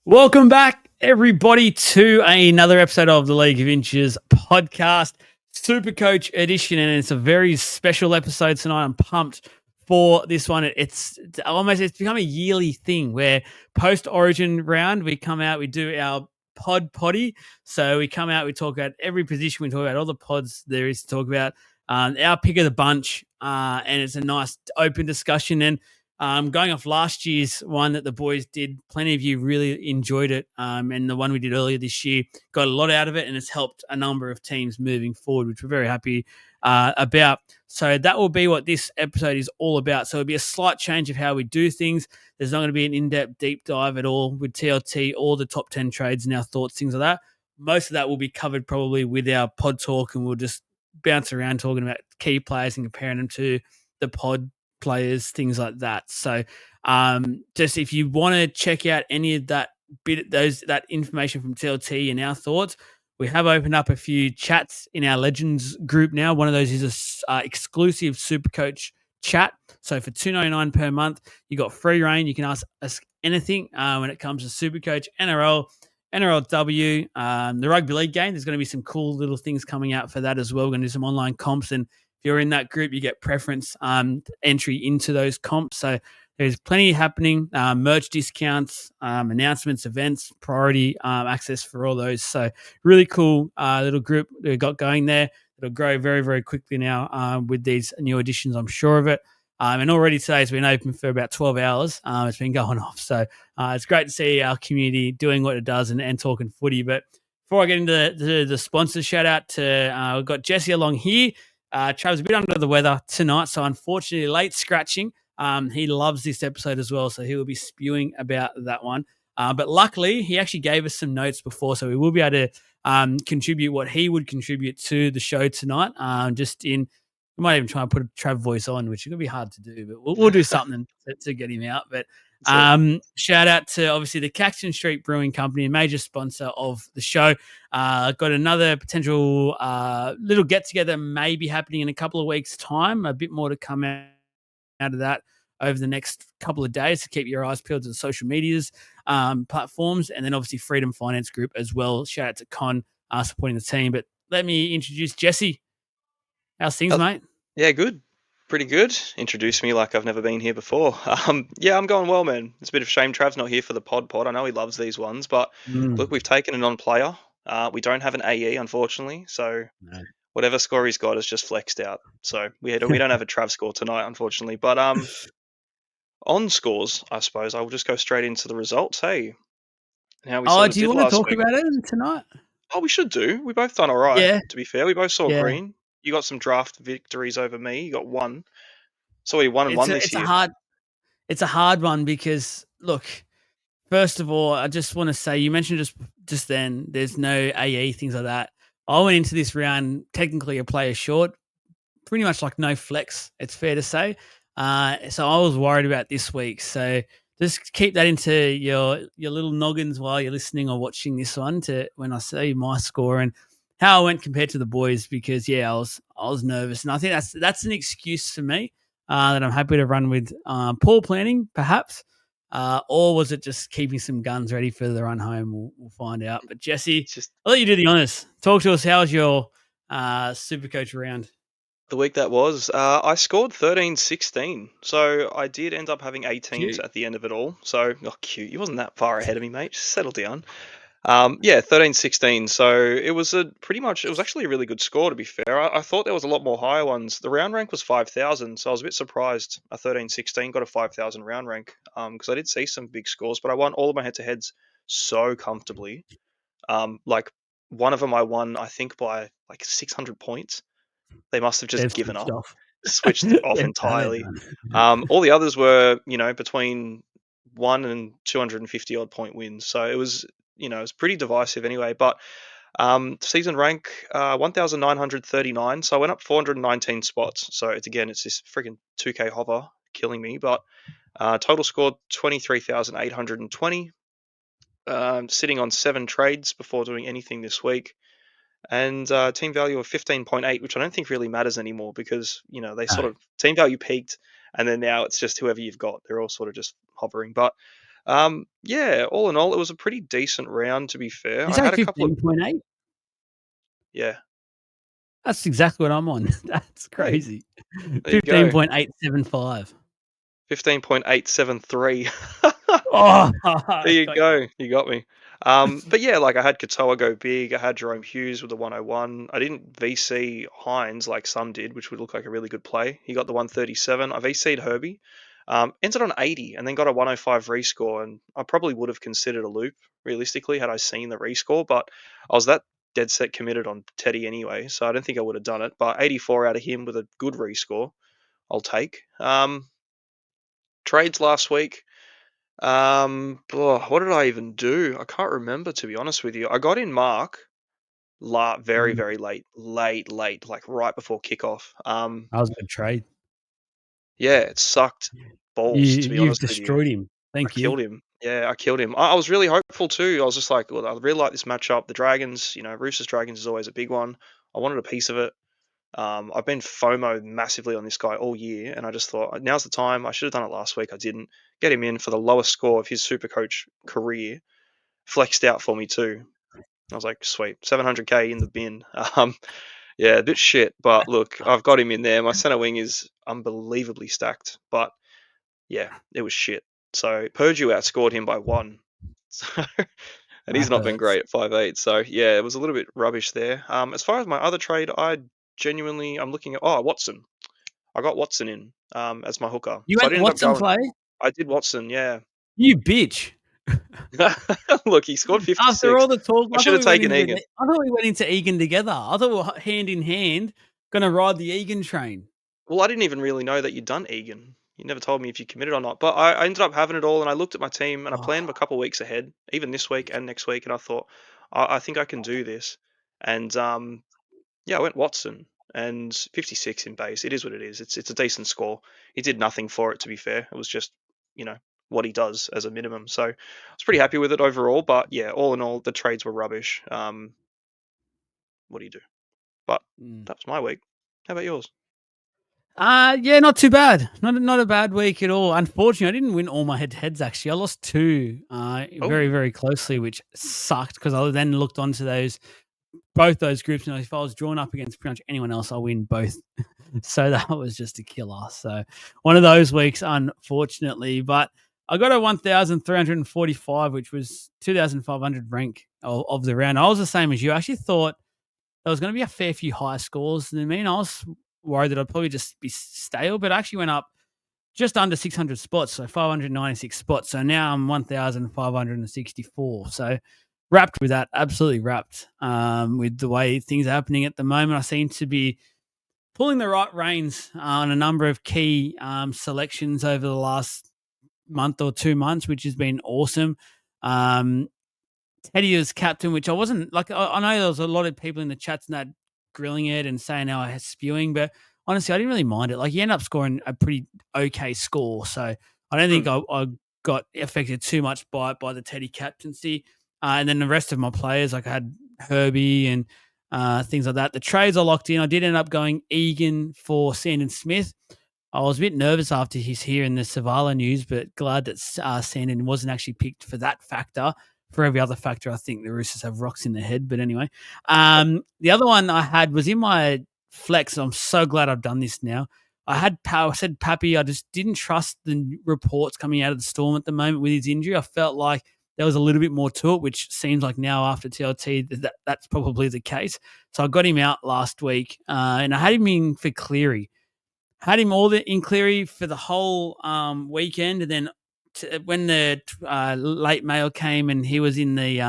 Welcome back, everybody, to another episode of the League of Inches podcast, Supercoach edition, and it's a very special episode tonight. I'm pumped for this one. It's become a yearly thing where post Origin round we come out, we do our POD Poddy. So we come out, we talk about every position, we talk about all the pods there is to talk about. Our pick of the bunch, and it's a nice open discussion. And going off last year's one that the boys did, plenty of you really enjoyed it. And the one we did earlier this year got a lot out of it, and it's helped a number of teams moving forward, which we're very happy about. So that will be what this episode is all about. So it'll be a slight change of how we do things. There's not going to be an in-depth deep dive at all with TLT, all the top 10 trades and our thoughts, things like that. Most of that will be covered probably with our pod talk, and we'll just bounce around talking about key players and comparing them to the pod players, things like that. So just if you want to check out any of that that information from TLT and our thoughts, we have opened up a few chats in our Legends group now. One of those is a exclusive Supercoach chat. So for $2.99 per month, you got free reign. You can ask us anything when it comes to Supercoach, NRL, NRLW, the rugby league game. There's going to be some cool little things coming out for that as well. We're going to do some online comps, and if you're in that group, you get preference entry into those comps. So there's plenty happening, merch discounts, announcements, events, priority access for all those. So really cool little group we've got going there. It'll grow very, very quickly now with these new additions, I'm sure of it. And already today it's been open for about 12 hours. It's been going off. So it's great to see our community doing what it does and talking footy. But before I get into the sponsors, shout out to, we've got Jesse along here. Trav's a bit under the weather tonight, so unfortunately late scratching. He loves this episode as well, so he will be spewing about that one. But luckily, he actually gave us some notes before, so we will be able to contribute what he would contribute to the show tonight. We might even try and put a Trav voice on, which is going to be hard to do, but we'll do something to get him out. But shout out to, obviously, the Caxton Street Brewing Company, a major sponsor of the show. Got another potential little get-together maybe happening in a couple of weeks' time. A bit more to come out of that over the next couple of days, to keep your eyes peeled to the social medias platforms. And then, obviously, Freedom Finance Group as well. Shout out to Con supporting the team. But let me introduce Jesse. How's things, mate? Yeah, good. Pretty good. Introduce me like I've never been here before. Yeah, I'm going well, man. It's a bit of a shame Trav's not here for the pod. I know he loves these ones, but look, we've taken a non-player. We don't have an AE, unfortunately, so whatever score he's got is just flexed out. So we don't have a Trav score tonight, unfortunately. But on scores, I suppose I will just go straight into the results. Hey, how we sort of Do you did want to last talk week. about it tonight? Oh, we should do. We both done all right. Yeah. To be fair, we both saw Yeah. green. You got some draft victories over me. You got one. So we won and one this year. It's a hard one because, look, first of all, I just want to say, you mentioned just then there's no AE, things like that. I went into this round technically a player short, pretty much like no flex, it's fair to say. So I was worried about this week. So just keep that into your little noggins while you're listening or watching this one, to when I say my score and how I went compared to the boys, because I was nervous, and I think that's an excuse for me that I'm happy to run with. Poor planning, perhaps, or was it just keeping some guns ready for the run home? We'll find out. But Jesse, I'll let you do the honors. Talk to us. How's your Supercoach round? The week that was, I scored 13-16. So I did end up having 18s Cute. at the end of it all. So, cute. You wasn't that far ahead of me, mate. Just settle down. Yeah, 13-16. So it was actually a really good score, to be fair. I thought there was a lot more higher ones. The round rank was 5,000. So I was a bit surprised a 13-16 got a 5,000 round rank. Because I did see some big scores, but I won all of my head-to-heads so comfortably. Like one of them I won, I think, by like 600 points. They must have just given up, switched off entirely. All the others were, between 1 and 250 odd point wins. So it was, it was pretty divisive anyway. But season rank 1,939. So I went up 419 spots. So it's this freaking 2K hover killing me. But total scored 23,820. Sitting on 7 trades before doing anything this week. And team value of 15.8, which I don't think really matters anymore, because they team value peaked, and then now it's just whoever you've got. They're all sort of just hovering. But Yeah, all in all, it was a pretty decent round, to be fair. You I say had a couple of 15.8? yeah. That's exactly what I'm on. That's Hey, crazy. there you go. 15.875. 15.873. Oh, There I you got you. go. You got me. But yeah, like I had Katoa go big. I had Jerome Hughes with the 101. I didn't VC Hines like some did, which would look like a really good play. He got the 137. I VC'd Herbie. Entered on 80 and then got a 105 rescore. And I probably would have considered a loop realistically had I seen the rescore, but I was that dead set committed on Teddy anyway, so I don't think I would have done it. But 84 out of him with a good rescore, I'll take. Trades last week. What did I even do? I can't remember, to be honest with you. I got in Mark very, Mm, very late, like right before kickoff. that was a good trade. Yeah, it sucked balls, to be You've honest with you. destroyed him. I Thank you. killed him. Yeah, I killed him. I was really hopeful too. I was just like, well, I really like this matchup. The Dragons, Roosters Dragons is always a big one. I wanted a piece of it. I've been FOMO massively on this guy all year, and I just thought now's the time. I should have done it last week. I didn't get him in for the lowest score of his Supercoach career. Flexed out for me too. I was like, sweet, 700k in the bin. Yeah, a bit shit, but look, I've got him in there. My center wing is unbelievably stacked, but yeah, it was shit. So Purdue outscored him by one. So, and he's That not been hurts. great at 5'8". So yeah, it was a little bit rubbish there. As far as my other trade, I'm looking at Watson. I got Watson in as my hooker, You so I went didn't end up Watson going. play? I did Watson, yeah. You bitch. Look, he scored After 56. all the talk, I should have taken Egan. I thought we went into Egan together. I thought we were hand in hand gonna ride the Egan train. Well, I didn't even really know that you'd done Egan. You never told me if you committed or not. But I ended up having it all, and I looked at my team, and I planned a Oh, couple of weeks ahead, even this week and next week, and I thought, I think I can do this. And yeah, I went Watson and 56 in base. It is what it is. It's a decent score. He did nothing for it, to be fair. It was just what he does as a minimum. So I was pretty happy with it overall. But yeah, all in all, the trades were rubbish. What do you do? But mm. that was my week. How about yours? Yeah, not too bad. Not a bad week at all. Unfortunately, I didn't win all my head-to-heads, actually. I lost 2, very, Oh, very closely, which sucked because I then looked onto both those groups, and if I was drawn up against pretty much anyone else, I'll win both. So that was just a killer. So one of those weeks, unfortunately. But I got a 1,345, which was 2,500 rank of the round. I was the same as you. I actually thought there was going to be a fair few high scores than me, and I was worried that I'd probably just be stale, but I actually went up just under 600 spots, so 596 spots. So now I'm 1,564. So wrapped with that, absolutely wrapped with the way things are happening at the moment. I seem to be pulling the right reins on a number of key selections over the last month or 2 months, which has been awesome. Um, Teddy as captain, which I wasn't like. I know there was a lot of people in the chats and that grilling it and saying how I was spewing, but honestly, I didn't really mind it. Like he ended up scoring a pretty okay score, so I don't think hmm. I got affected too much by the Teddy captaincy. And then the rest of my players, like I had Herbie and things like that. The trades I locked in. I did end up going Egan for Sandon Smith. I was a bit nervous after he's here in the Savala news, but glad that Sandon wasn't actually picked for that factor. For every other factor, I think the Roosters have rocks in their head. But anyway, the other one I had was in my flex. I'm so glad I've done this now. I said Pappy. I just didn't trust the reports coming out of the Storm at the moment with his injury. I felt like there was a little bit more to it, which seems like now after TLT that's probably the case. So I got him out last week, and I had him in for Cleary. Had him all in Cleary for the whole weekend, and then when the late mail came and he was in the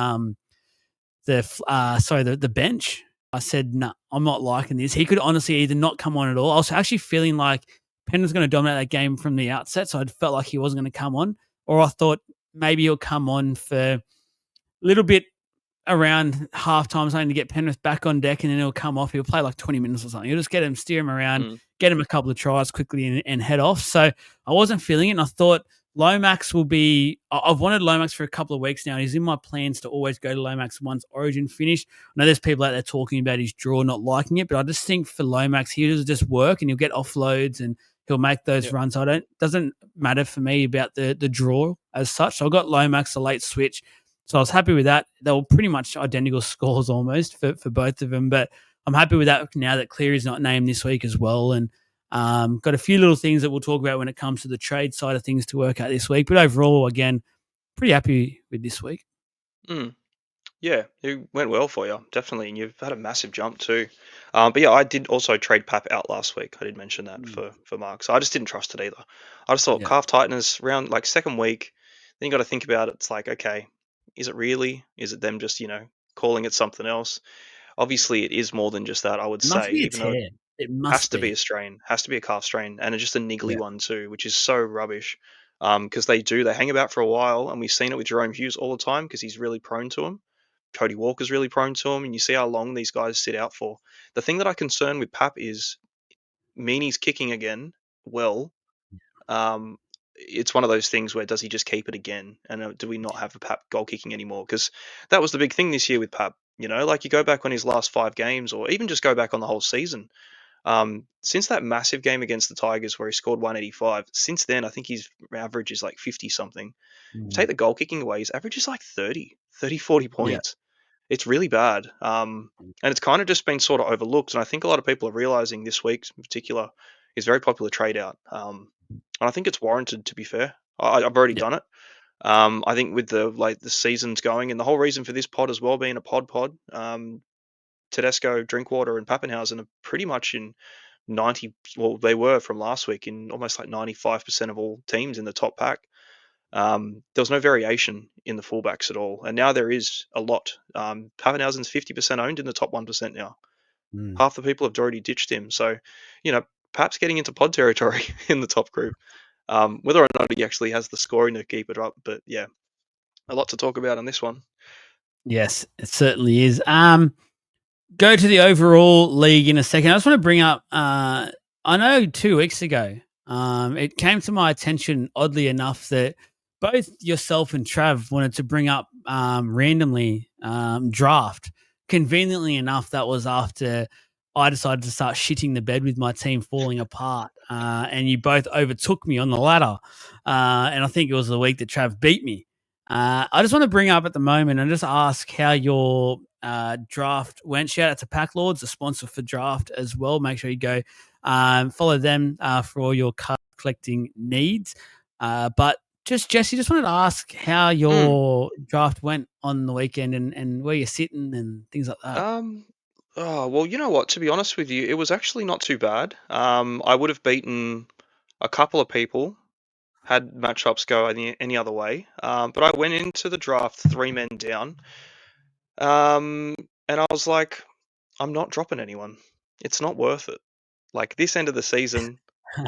bench, I said, "No, I'm not liking this." He could honestly either not come on at all. I was actually feeling like Penn was going to dominate that game from the outset, so I felt like he wasn't going to come on, or I thought maybe he'll come on for a little bit around halftime, something to get Penrith back on deck, and then he'll come off. He'll play like 20 minutes or something. You'll just get him, steer him around, Mm. get him a couple of tries quickly, and head off. So I wasn't feeling it, and I thought Lomax will be. I've wanted Lomax for a couple of weeks now. He's in my plans to always go to Lomax once Origin finished. I know there's people out there talking about his draw, not liking it, but I just think for Lomax, he'll just work and he'll get offloads and he'll make those Yeah. runs. Doesn't matter for me about the draw as such. So I got Lomax a late switch, so I was happy with that. They were pretty much identical scores almost for both of them, but I'm happy with that now that Cleary's not named this week as well. And got a few little things that we'll talk about when it comes to the trade side of things to work out this week. But overall, again, pretty happy with this week. Mm. Yeah, it went well for you, definitely, and you've had a massive jump too. But yeah, I did also trade Pap out last week. I did mention that Mm. for Mark, so I just didn't trust it either. I just thought Yeah. calf tightness round like second week. Then you got to think about it. It's like, okay, is it really? Is it them just calling it something else? Obviously, it is more than just that. I would It must say, be a even though it tear. It has must to be be. a strain, has to be a calf strain, and it's just a niggly Yeah. one too, which is so rubbish. Because they hang about for a while, and we've seen it with Jerome Hughes all the time because he's really prone to them. Cody Walker's really prone to him, and you see how long these guys sit out for. The thing that I concern with Pap is Meaney's kicking again. Well, um, it's one of those things where does he just keep it again, and do we not have a Pap goal kicking anymore? Because that was the big thing this year with Pap. Like you go back on his last 5 games, or even just go back on the whole season. Since that massive game against the Tigers where he scored 185, since then I think his average is like 50 something. Mm. Take the goal kicking away, his average is like 30, 40 Yeah. points. It's really bad. And it's kind of just been sort of overlooked. And I think a lot of people are realizing this week in particular is very popular trade out. And I think it's warranted, to be fair. I've already Yeah. done it. I think with the seasons going and the whole reason for this pod as well being a pod, Tedesco, Drinkwater, and Pappenhausen are pretty much in 90. Well, they were from last week in almost like 95% of all teams in the top pack. There was no variation in the fullbacks at all, and now there is a lot. Pappenhausen's 50% owned in the top 1% now. Mm. Half the people have already ditched him, so perhaps getting into pod territory in the top group. Whether or not he actually has the scoring to keep it up, but yeah, a lot to talk about on this one. Yes, it certainly is. Go to the overall league in a second. I just want to bring up. I know 2 weeks ago, it came to my attention, oddly enough, that both yourself and Trav wanted to bring up randomly draft. Conveniently enough, that was after I decided to start shitting the bed with my team falling apart, and you both overtook me on the ladder. And I think it was the week that Trav beat me. I just want to bring up at the moment and just ask how your draft went. Shout out to Pack Lords, the sponsor for draft as well. Make sure you go follow them for all your card collecting needs. But just Jesse, just wanted to ask how Mm. your draft went on the weekend and where you're sitting and things like that. Um. Oh well, you know what? To be honest with you, it was actually not too bad. I would have beaten a couple of people had matchups go any other way. But I went into the draft 3 men down. And I was like, I'm not dropping anyone. It's not worth it. Like this end of the season,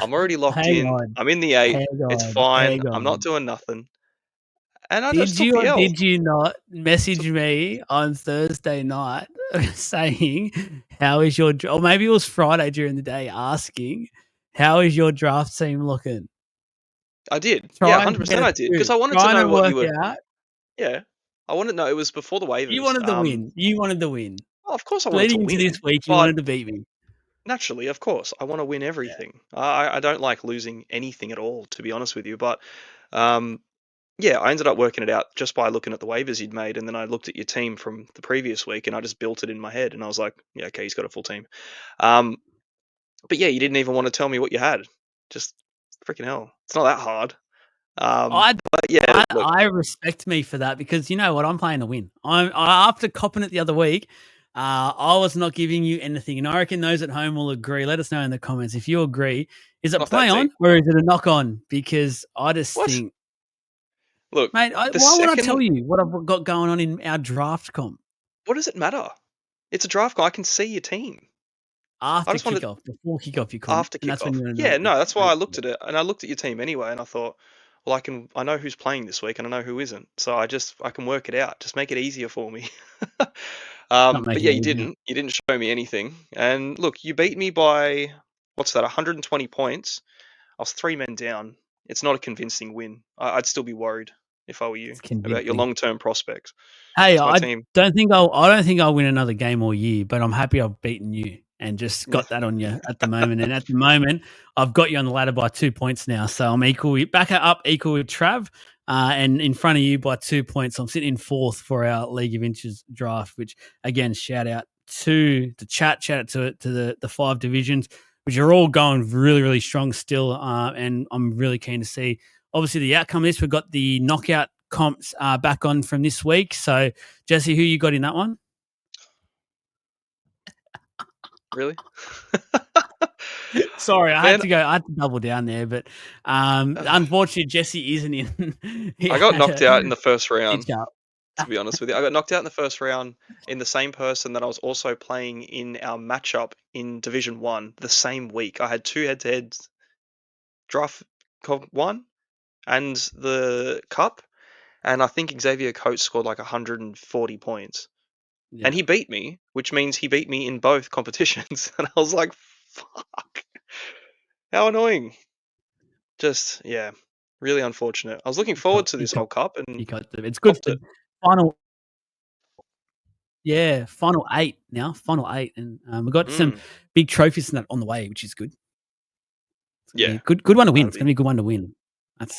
I'm already locked Hang in. on, I'm in the eight. hang It's on, fine. hang I'm not on. doing nothing. And I just Did took you the or L. did you not Took- message me on Thursday night saying, how is your, or maybe it was Friday during the day asking, how is your draft team looking? I did. Yeah, Trying to get 100% a I did. Because scoop, I wanted to trying to know what work you were. out. Yeah. I wanted to know. It was before the You waivers. wanted the win. You wanted the win. Well, of course I wanted to Leading into this win. week, you But wanted to beat me. naturally, of course, I want to win Yeah. everything. I don't like losing anything at all, to be honest with you. But um, yeah, I ended up working it out just by looking at the waivers you'd made, and then I looked at your team from the previous week, and I just built it in my head, and I was like, yeah, okay, he's got a full team. Um, but yeah, you didn't even want to tell me what you had. Just freaking hell, it's not that hard. I But yeah, look, I respect me for that because you know what? I'm playing to win. After copping it the other week, I was not giving you anything, and I reckon those at home will agree. Let us know in the comments if you agree. Is it not that play deep. on or is it a knock on? Because I just What? think, Look, mate, the why would I tell second, you what I've got going on in our draft comp what does it matter? It's a draft guy. I can see your team. I after just wanted kickoff? Before kickoff, you couldn't, after and that's when kickoff. you want to know. Yeah, no, that's why Mate, I looked at it and I looked at your team anyway, and I thought, well, I know who's playing this week and I know who isn't, so I can work it out. Just make it easier for me. can't make But it yeah, you easier. didn't. You didn't show me anything. And look, you beat me by what's that? 120 points. I was 3 men down. It's not a convincing win. I'd still be worried if I were you It's about your convincing. long-term prospects. Hey, That's my team. I don't think I'll win another game all year, but I'm happy I've beaten you. and just got that on you at the moment. And at the moment, I've got you on the ladder by 2 points now. So I'm back up equal with Trav, and in front of you by 2 points. I'm sitting in fourth for our League of Inches draft, which again, shout out to the chat, shout out to the 5 divisions, which are all going really, really strong still. And I'm really keen to see, obviously, the outcome of this. We've got the knockout comps back on from this week. So, Jesse, who you got in that one? Really? Sorry, I Man, had to double down there, but unfortunately, Jesse isn't in. I got knocked out in the first round, Pitch up. to be honest with you. I got knocked out in the first round in the same person that I was also playing in our matchup in Division 1 the same week. I had 2 head-to-heads, draft comp 1 and the cup, and I think Xavier Coates scored like 140 points. Yeah. And he beat me, which means he beat me in both competitions. And I was like, fuck. How annoying. Just, yeah, really unfortunate. I was looking forward to this whole cup You and got them. It's good copped for it. final. Yeah, final 8 now. Final 8, and we've got some big trophies on the way, which is good. It's gonna be Yeah, a good one to win. that'd It's gonna be a good one to win.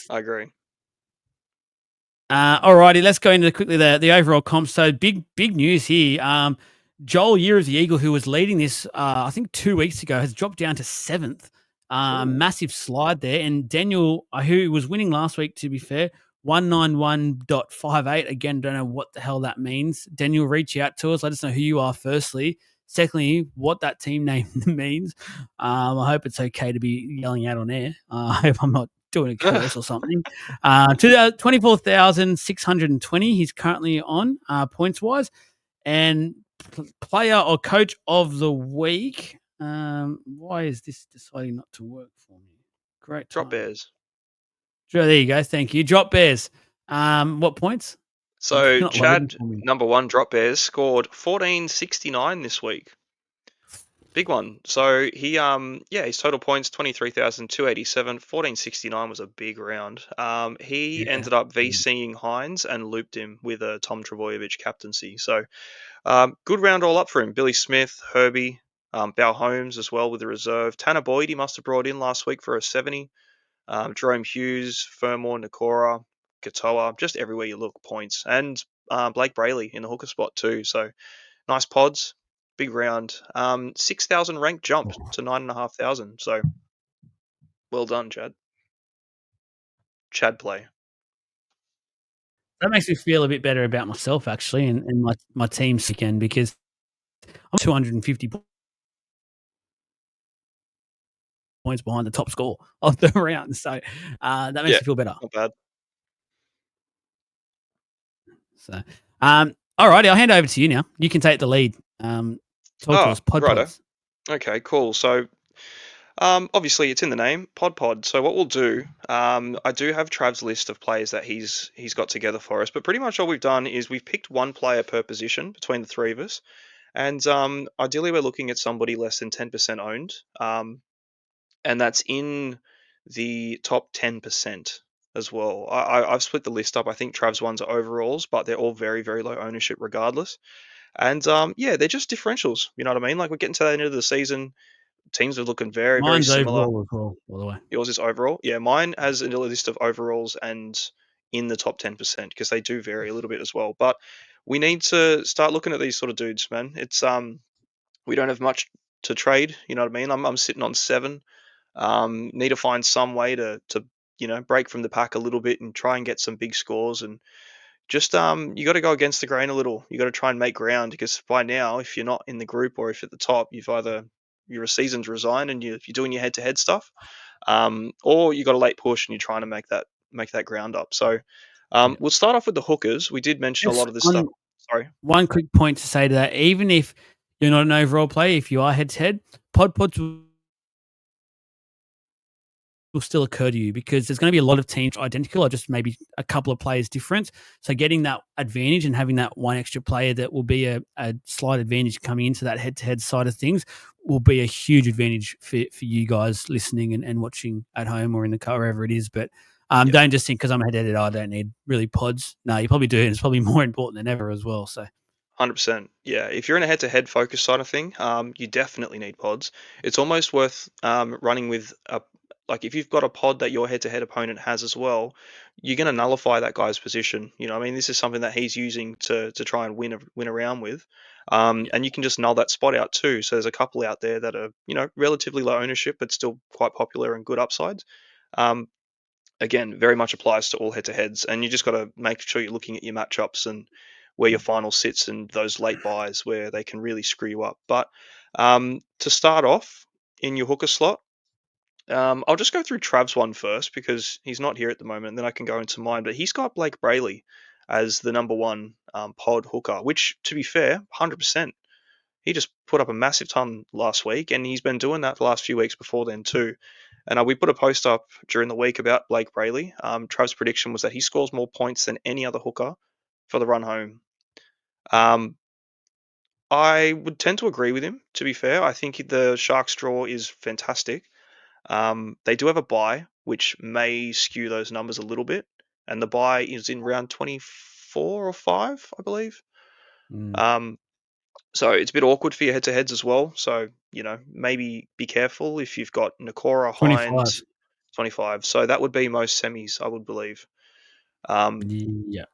I agree. Alrighty, let's go into quickly the overall comp. So big news here. Joel Year of the Eagle, who was leading this, I think 2 weeks ago, has dropped down to 7th. Massive slide there. And Daniel, who was winning last week, to be fair, 191.58. Again, don't know what the hell that means. Daniel, reach out to us. Let us know who you are, firstly. Secondly, what that team name means. I hope it's okay to be yelling out on air. I hope I'm not doing a curse or something. To 24,620 he's currently on points wise. And player or coach of the week. Why is this deciding not to work for me? Great time. Drop Bears. There you go. Thank you. Drop Bears. What points? So Chad, number 1, Drop Bears, scored 1469 this week. Big one. So he his total points 23,287. 1469 was a big round. He ended up VCing Hines and looped him with a Tom Trebojevic captaincy. So good round all up for him. Billy Smith, Herbie, Bal Holmes as well with the reserve. Tanner Boyd he must have brought in last week for a 70. Jerome Hughes, Fermor, Nakora, Katoa, just everywhere you look, points. And Blake Brayley in the hooker spot too. So nice pods, big round. 6,000 rank jump to 9,500. So well done, Chad. Chad play. That makes me feel a bit better about myself, actually, and my team's again, because I'm 250 points behind the top score of the round. So that makes me feel better. Not bad. So, all righty, I'll hand over to you now. You can take the lead. Talk to us, Pods. Okay, cool. So, obviously, it's in the name, Pod. So, what we'll do, I do have Trav's list of players that he's got together for us. But pretty much all we've done is we've picked one player per position between the three of us, and ideally, we're looking at somebody less than 10% owned, and that's in the top 10% as well. I've split the list up. I think Trav's ones are overalls, but they're all very, very low ownership regardless. And they're just differentials. You know what I mean? Like we're getting to the end of the season. Teams are looking very, very similar. Overall as well, by the way. Yours is overall. Yeah, mine has a list of overalls and in the top 10% because they do vary a little bit as well. But we need to start looking at these sort of dudes, man. It's we don't have much to trade. You know what I mean? I'm sitting on 7. Need to find some way to break from the pack a little bit and try and get some big scores. And just you got to go against the grain a little. You got to try and make ground because by now, if you're not in the group or if at the top, you're a seasoned resign and you're doing your head-to-head stuff, or you got a late push and you're trying to make that ground up. So we'll start off with the hookers. We did mention a lot of this stuff. Sorry. One quick point to say to that: even if you're not an overall player, if you are head-to-head, pods will still occur to you because there's going to be a lot of teams identical or just maybe a couple of players different. So getting that advantage and having that one extra player that will be a slight advantage coming into that head-to-head side of things will be a huge advantage for you guys listening and watching at home or in the car, wherever it is. But don't just think because I'm a head-to-head, I don't need really pods. No, you probably do. And it's probably more important than ever as well. So 100%. Yeah, if you're in a head-to-head focus side of thing, you definitely need pods. It's almost worth running with a like if you've got a pod that your head-to-head opponent has as well, you're going to nullify that guy's position. You know, I mean, this is something that he's using to try and win around with, Yeah. and you can just null that spot out too. So there's a couple out there that are relatively low ownership but still quite popular and good upsides. Um, Again, very much applies to all head-to-heads, and you just got to make sure you're looking at your matchups and where your final sits and those late buys where they can really screw you up. But to start off in your hooker slot, I'll just go through Trav's one first because he's not here at the moment, and then I can go into mine. But he's got Blake Brayley as the number one pod hooker, which, to be fair, 100%. He just put up a massive ton last week, and he's been doing that the last few weeks before then too. And we put a post up during the week about Blake Brayley. Trav's prediction was that he scores more points than any other hooker for the run home. Um, I would tend to agree with him, to be fair. I think the Sharks draw is fantastic. They do have a bye, which may skew those numbers a little bit. And the bye is in round 24 or 5, I believe. Mm. Um, So it's a bit awkward for your head-to-heads as well. So, maybe be careful if you've got Nakora, 25. Hines, 25. So that would be most semis, I would believe. Um, Yeah.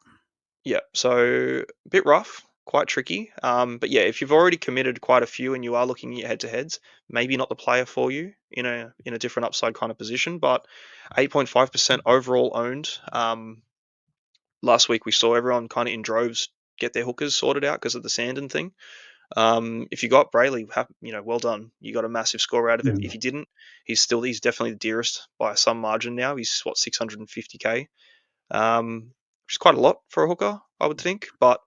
yeah, so a bit rough, quite tricky. But yeah, if you've already committed quite a few and you are looking at your head-to-heads, maybe not the player for you in a different upside kind of position. But 8.5% overall owned. Last week we saw everyone kind of in droves get their hookers sorted out because of the Sandon thing. If you got Brayley, well done. You got a massive score out of him. Mm. If you didn't, he's definitely the dearest by some margin now. He's 650k, which is quite a lot for a hooker, I would think. But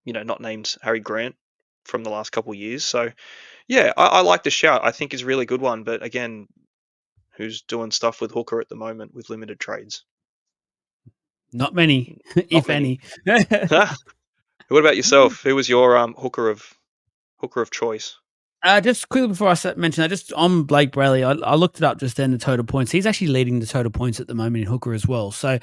not named Harry Grant from the last couple of years. So yeah, I like the shout. I think is a really good one. But again, who's doing stuff with hooker at the moment with limited trades? Not many, Not if many. any. What about yourself? Who was your hooker of choice? Just quickly before I mention that, just on Blake Brayley, I looked it up just then, the total points. He's actually leading the total points at the moment in hooker as well. So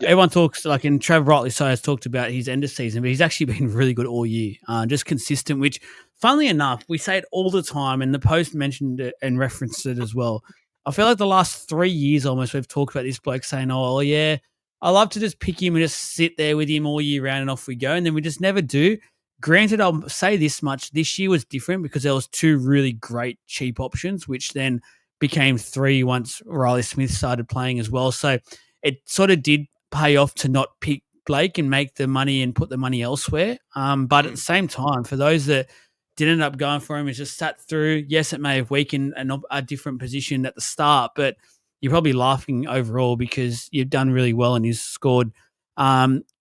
Yep. everyone talks, like, and Trav rightly so has talked about his end of season, but he's actually been really good all year, just consistent, which, funnily enough, we say it all the time, and the post mentioned it and referenced it as well. I feel like the last 3 years almost we've talked about this bloke saying, oh, yeah, I love to just pick him and just sit there with him all year round and off we go. And then we just never do. Granted, I'll say this much: this year was different because there was two really great cheap options, which then became three once Riley Smith started playing as well. So it sort of did pay off to not pick Blake and make the money and put the money elsewhere. But at the Mm, same time, for those that did end up going for him, it's just sat through. Yes, it may have weakened a different position at the start, but you're probably laughing overall because you've done really well and you've scored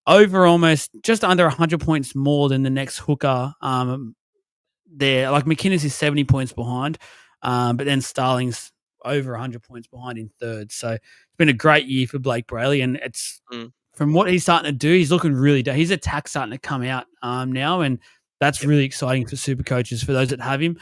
over almost just under 100 points more than the next hooker there. Like McInnes is 70 points behind, but then Starling's over 100 points behind in third. So it's been a great year for Blake Brayley, and it's mm, from what he's starting to do, he's looking really his attack's starting to come out now, and that's yep. really exciting for super coaches, for those that have him.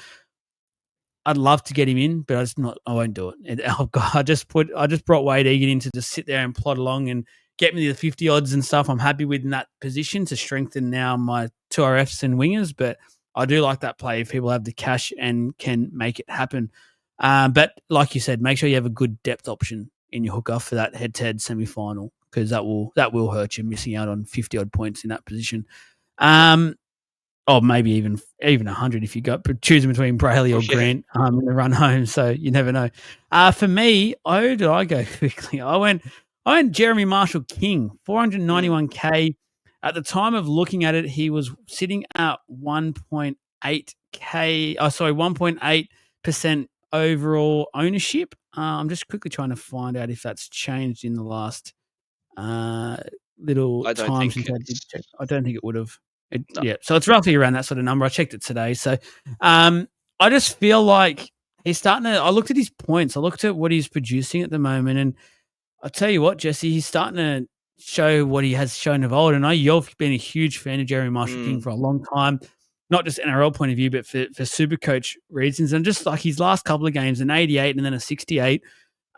I'd love to get him in, but I won't do it. Oh God, I just brought Wade Egan in to just sit there and plod along and get me the 50 odds and stuff. I'm happy with in that position to strengthen now my 2RFs and wingers, but I do like that play if people have the cash and can make it happen. But like you said, make sure you have a good depth option in your hooker for that head-to-head semi-final, because that will hurt you missing out on 50 odd points in that position. Yep. Or maybe even 100 if you got choosing between Brayley Oh or yeah. Grant in the run home. So you never know. For me, did I go quickly? I went Jeremy Marshall King, Mm, 491k. At the time of looking at it, he was sitting at 1.8k. Oh, sorry, 1.8% overall ownership. I'm just quickly trying to find out if that's changed in the last uh, little I don't time think since I did it's check. I don't think it would have. no. Yeah, so it's roughly around that sort of number. I checked it today. So I just feel like he's starting to. I looked at his points. I looked at what he's producing at the moment, and I'll tell you what, Jesse, he's starting to show what he has shown of old. And I know you've been a huge fan of Jeremy Marshall King Mm, for a long time, not just NRL point of view, but for super coach reasons. And just like his last couple of games, an 88 and then a 68.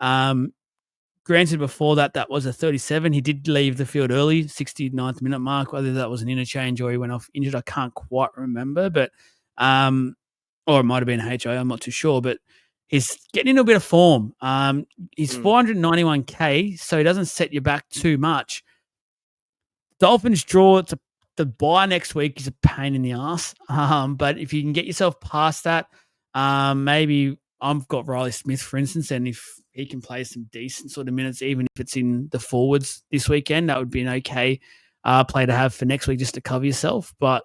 Um, granted, before that was a 37. He did leave the field early, 69th minute mark. Whether that was an interchange or he went off injured, I can't quite remember. But or it might have been HO. I'm not too sure. But he's getting into a bit of form. He's 491K, so he doesn't set you back too much. Dolphins draw to the bye next week is a pain in the ass. But if you can get yourself past that, maybe I've got Riley Smith, for instance, and if he can play some decent sort of minutes, even if it's in the forwards this weekend, that would be an okay play to have for next week just to cover yourself. But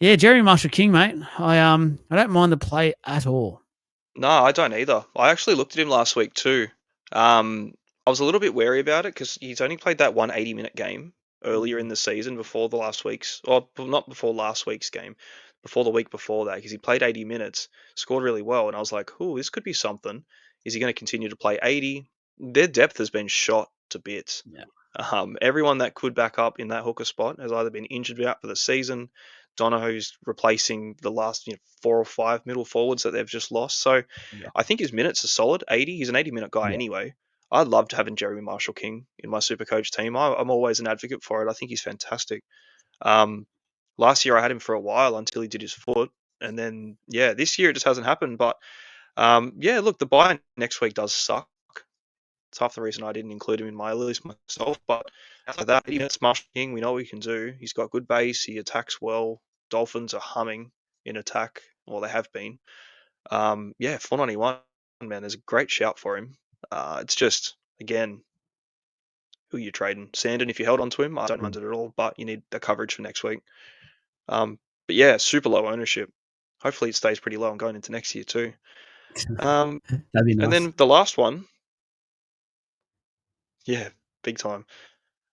yeah, Jeremy Marshall King, mate, I don't mind the play at all. No, I don't either. I actually looked at him last week too. I was a little bit wary about it because he's only played that one 80-minute game earlier in the season before the last week's, or not before last week's game, before the week before that, because he played 80 minutes, scored really well, and I was like, oh, this could be something. Is he going to continue to play 80? Their depth has been shot to bits. Yeah. Everyone that could back up in that hooker spot has either been injured out for the season. Donohue's replacing the last 4 or 5 middle forwards that they've just lost. So Yeah. I think his minutes are solid. 80. He's an 80-minute guy Yeah. anyway. I loved having Jeremy Marshall King in my Supercoach team. I'm always an advocate for it. I think he's fantastic. Last year I had him for a while until he did his foot, and then this year it just hasn't happened. But look, the buy next week does suck. It's half the reason I didn't include him in my list myself. But after that, it's Marshall King. We know what he can do. He's got good base. He attacks well. Dolphins are humming in attack. Well, they have been. 491, man. There's a great shout for him. It's just, again, who you're trading. Sandon, if you held on to him, I don't mind it at all, but you need the coverage for next week. But yeah, super low ownership. Hopefully it stays pretty low and going into next year too. That'd be nice. And then the last one, yeah, big time.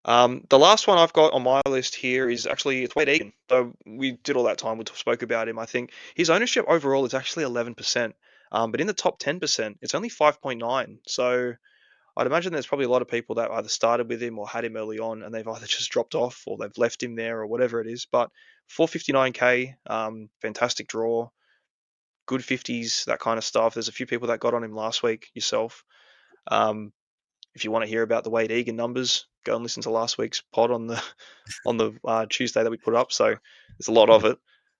The last one I've got on my list here is actually it's Wade Egan. So we did all that time. We spoke about him. I think his ownership overall is actually 11%. But in the top 10%, it's only 5.9. So I'd imagine there's probably a lot of people that either started with him or had him early on, and they've either just dropped off or they've left him there or whatever it is. But 459k, fantastic draw, good 50s, that kind of stuff. There's a few people that got on him last week. Yourself. If you want to hear about the Wade Egan numbers, go and listen to last week's pod on the Tuesday that we put up. So there's a lot of it.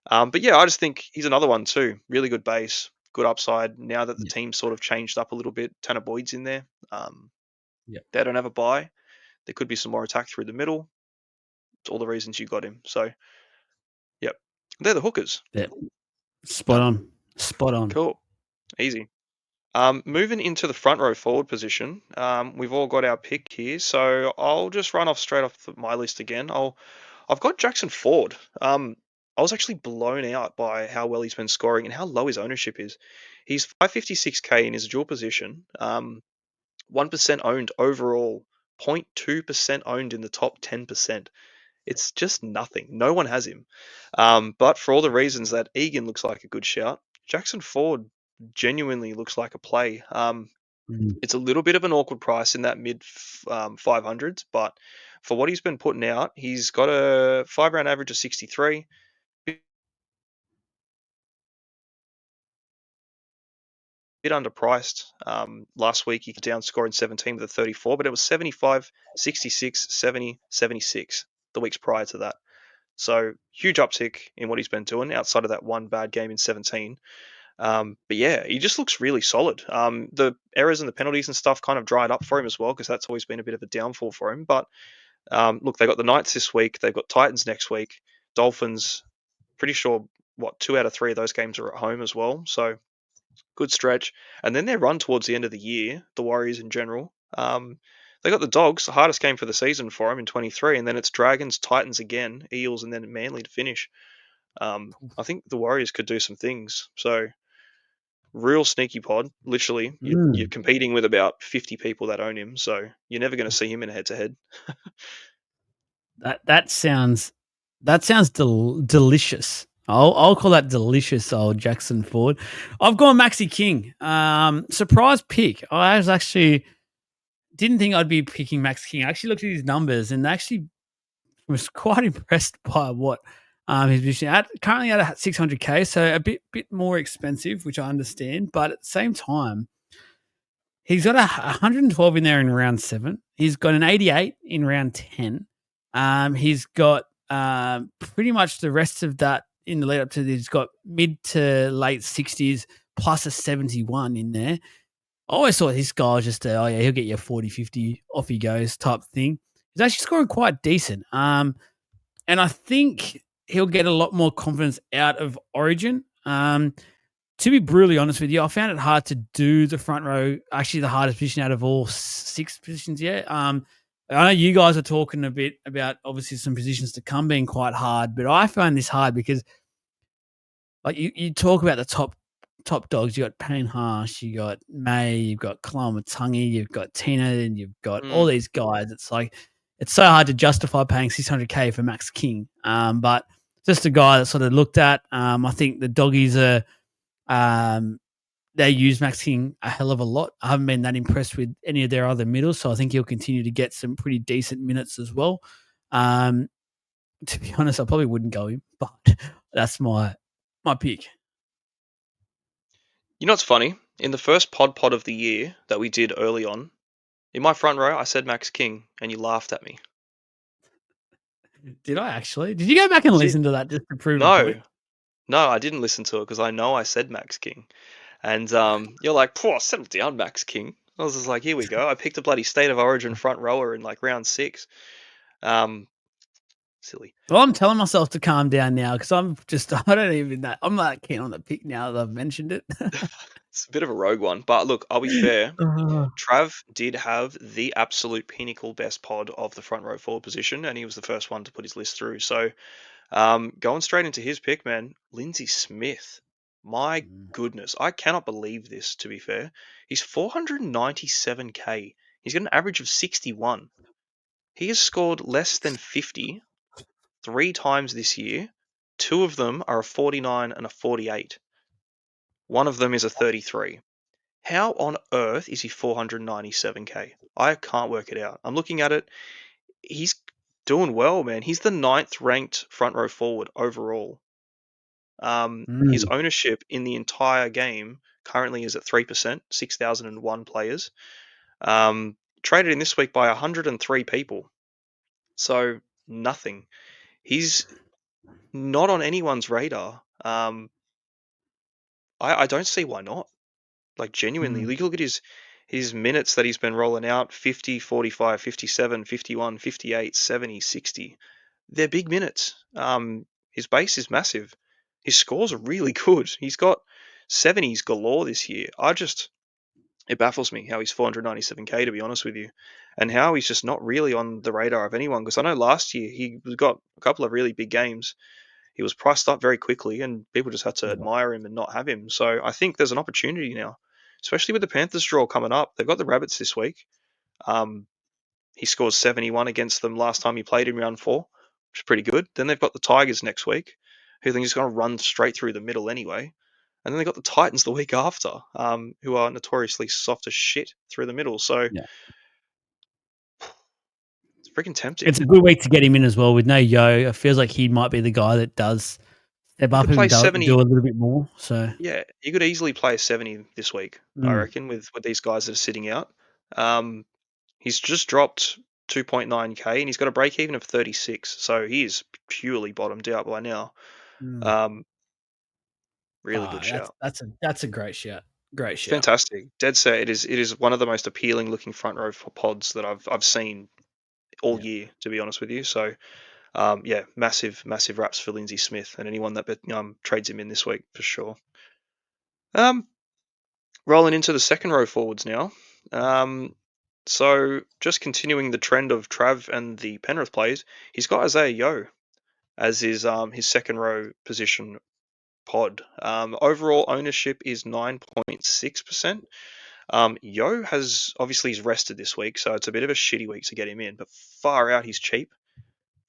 But yeah, I just think he's another one too. Really good base, good upside. Now that the team's sort of changed up a little bit, Tanner Boyd's in there. They don't have a buy. There could be some more attack through the middle. It's all the reasons you got him. So, yep, they're the hookers. Yeah. Spot on. Cool, easy. Moving into the front row forward position, we've all got our pick here, so I'll just run off straight off my list again. I've got Jackson Ford. I was actually blown out by how well he's been scoring and how low his ownership is. He's 556k in his dual position, 1% owned overall, 0.2% owned in the top 10%. It's just nothing. No one has him. But for all the reasons that Egan looks like a good shout, Jackson Ford genuinely looks like a play. It's a little bit of an awkward price in that mid 500s, but for what he's been putting out, he's got a 5-round average of 63. Bit underpriced. Last week he could down scoring 17 with a 34, but it was 75, 66, 70, 76 the weeks prior to that. So huge uptick in what he's been doing outside of that one bad game in 17. But yeah, he just looks really solid. The errors and the penalties and stuff kind of dried up for him as well, because that's always been a bit of a downfall for him. But look, they've got the Knights this week. They've got Titans next week. Dolphins, pretty sure, 2 out of 3 of those games are at home as well. So good stretch. And then their run towards the end of the year, the Warriors in general. They got the Dogs, the hardest game for the season for them in 23, and then it's Dragons, Titans again, Eels, and then Manly to finish. I think the Warriors could do some things. So real sneaky pod. Literally, you're competing with about 50 people that own him, so you're never going to see him in a head-to-head. That sounds delicious. I'll call that delicious, old Jackson Ford. I've gone Maxi King. Surprise pick. I was actually didn't think I'd be picking Max King. I actually looked at his numbers and actually was quite impressed by what he's positioned at. Currently at 600k, so a bit more expensive, which I understand. But at the same time, He's got 112 in there in round 7. He's got an 88 in round 10. He's got pretty much the rest of that in the lead up to this. He's got mid to late 60s plus a 71 in there. I always thought this guy was just he'll get you a 40, 50, off he goes type thing. He's actually scoring quite decent. And I think he'll get a lot more confidence out of Origin. To be brutally honest with you, I found it hard to do the front row, actually the hardest position out of all 6 positions yet. I know you guys are talking a bit about obviously some positions to come being quite hard, but I found this hard because like you talk about the top dogs. You got Payne Harsh, you got May, you've got Kalamatangi, you've got Tina, and you've got all these guys. It's like it's so hard to justify paying 600K for Max King. But just a guy that sort of looked at. I think the doggies are they use Max King a hell of a lot. I haven't been that impressed with any of their other middles, so I think he'll continue to get some pretty decent minutes as well. To be honest, I probably wouldn't go him, but that's my pick. You know what's funny? In the first pod of the year that we did early on, in my front row, I said Max King, and you laughed at me. Did I actually? Did you go back and You did. listen to that just to prove a No, point? no, I didn't listen to it because I know I said Max King. And you're like, "Poor, settle down, Max King." I was just like, "Here we go." I picked a bloody State of Origin front rower in like round 6. Um, silly. Well, I'm telling myself to calm down now because I'm not keen on the pick now that I've mentioned it. It's a bit of a rogue one, but look, I'll be fair. Uh, Trav did have the absolute pinnacle best pod of the front row forward position, and he was the first one to put his list through. So, going straight into his pick, man, Lindsay Smith. My goodness, I cannot believe this. To be fair, he's 497K. He's got an average of 61. He has scored less than 50 3 times this year. 2 of them are a 49 and a 48. One of them is a 33. How on earth is he 497K? I can't work it out. I'm looking at it. He's doing well, man. He's the 9th ranked front row forward overall. His ownership in the entire game currently is at 3%, 6,001 players. Traded in this week by 103 people. So nothing. He's not on anyone's radar. I don't see why not. Like genuinely, you look at his minutes that he's been rolling out 50, 45, 57, 51, 58, 70, 60. They're big minutes. His base is massive. His scores are really good. He's got 70s galore this year. It baffles me how he's 497K, to be honest with you, and how he's just not really on the radar of anyone. Because I know last year he got a couple of really big games. He was priced up very quickly, and people just had to admire him and not have him. So I think there's an opportunity now, especially with the Panthers draw coming up. They've got the Rabbits this week. He scores 71 against them last time he played in round 4, which is pretty good. Then they've got the Tigers next week, who think is going to run straight through the middle anyway. And then they've got the Titans the week after, who are notoriously soft as shit through the middle. So Yeah. it's freaking tempting. It's a good week to get him in as well with no Yo. It feels like he might be the guy that does step You up could play and 70. do a little bit more. So Yeah, you could easily play a 70 this week, I reckon, with these guys that are sitting out. He's just dropped 2.9K and he's got a break even of 36. So he is purely bottomed out by now. Really good shout. that's a great shout. Great It's shout. fantastic. Dead set. It is one of the most appealing looking front row for pods that I've seen all Yeah. year, to be honest with you. So yeah, massive raps for Lindsay Smith and anyone that trades him in this week for sure. Rolling into the second row forwards now. So just continuing the trend of Trav and the Penrith plays, he's got Isaiah Yeo as his second row position pod. Overall ownership is 9.6%. Yo has obviously he's rested this week, so it's a bit of a shitty week to get him in, but far out he's cheap.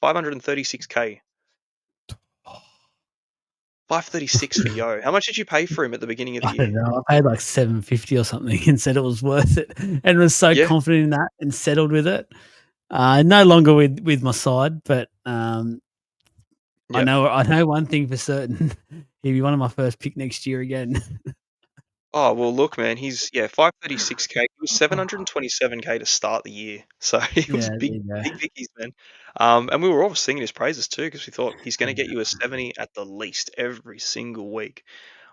536K. 536 for Yo. How much did you pay for him at the beginning of the I don't year? know. I paid like 750 or something and said it was worth it, and was so Yeah, confident in that and settled with it. No longer with my side, but I yeah. know one thing for certain: he'll be one of my first pick next year again. Oh, well, look, man, he's 536K. He was 727K to start the year, so he was Yeah, there big, you go. big Vickies, man. And we were all singing his praises too because we thought he's going to get you a 70 at the least every single week.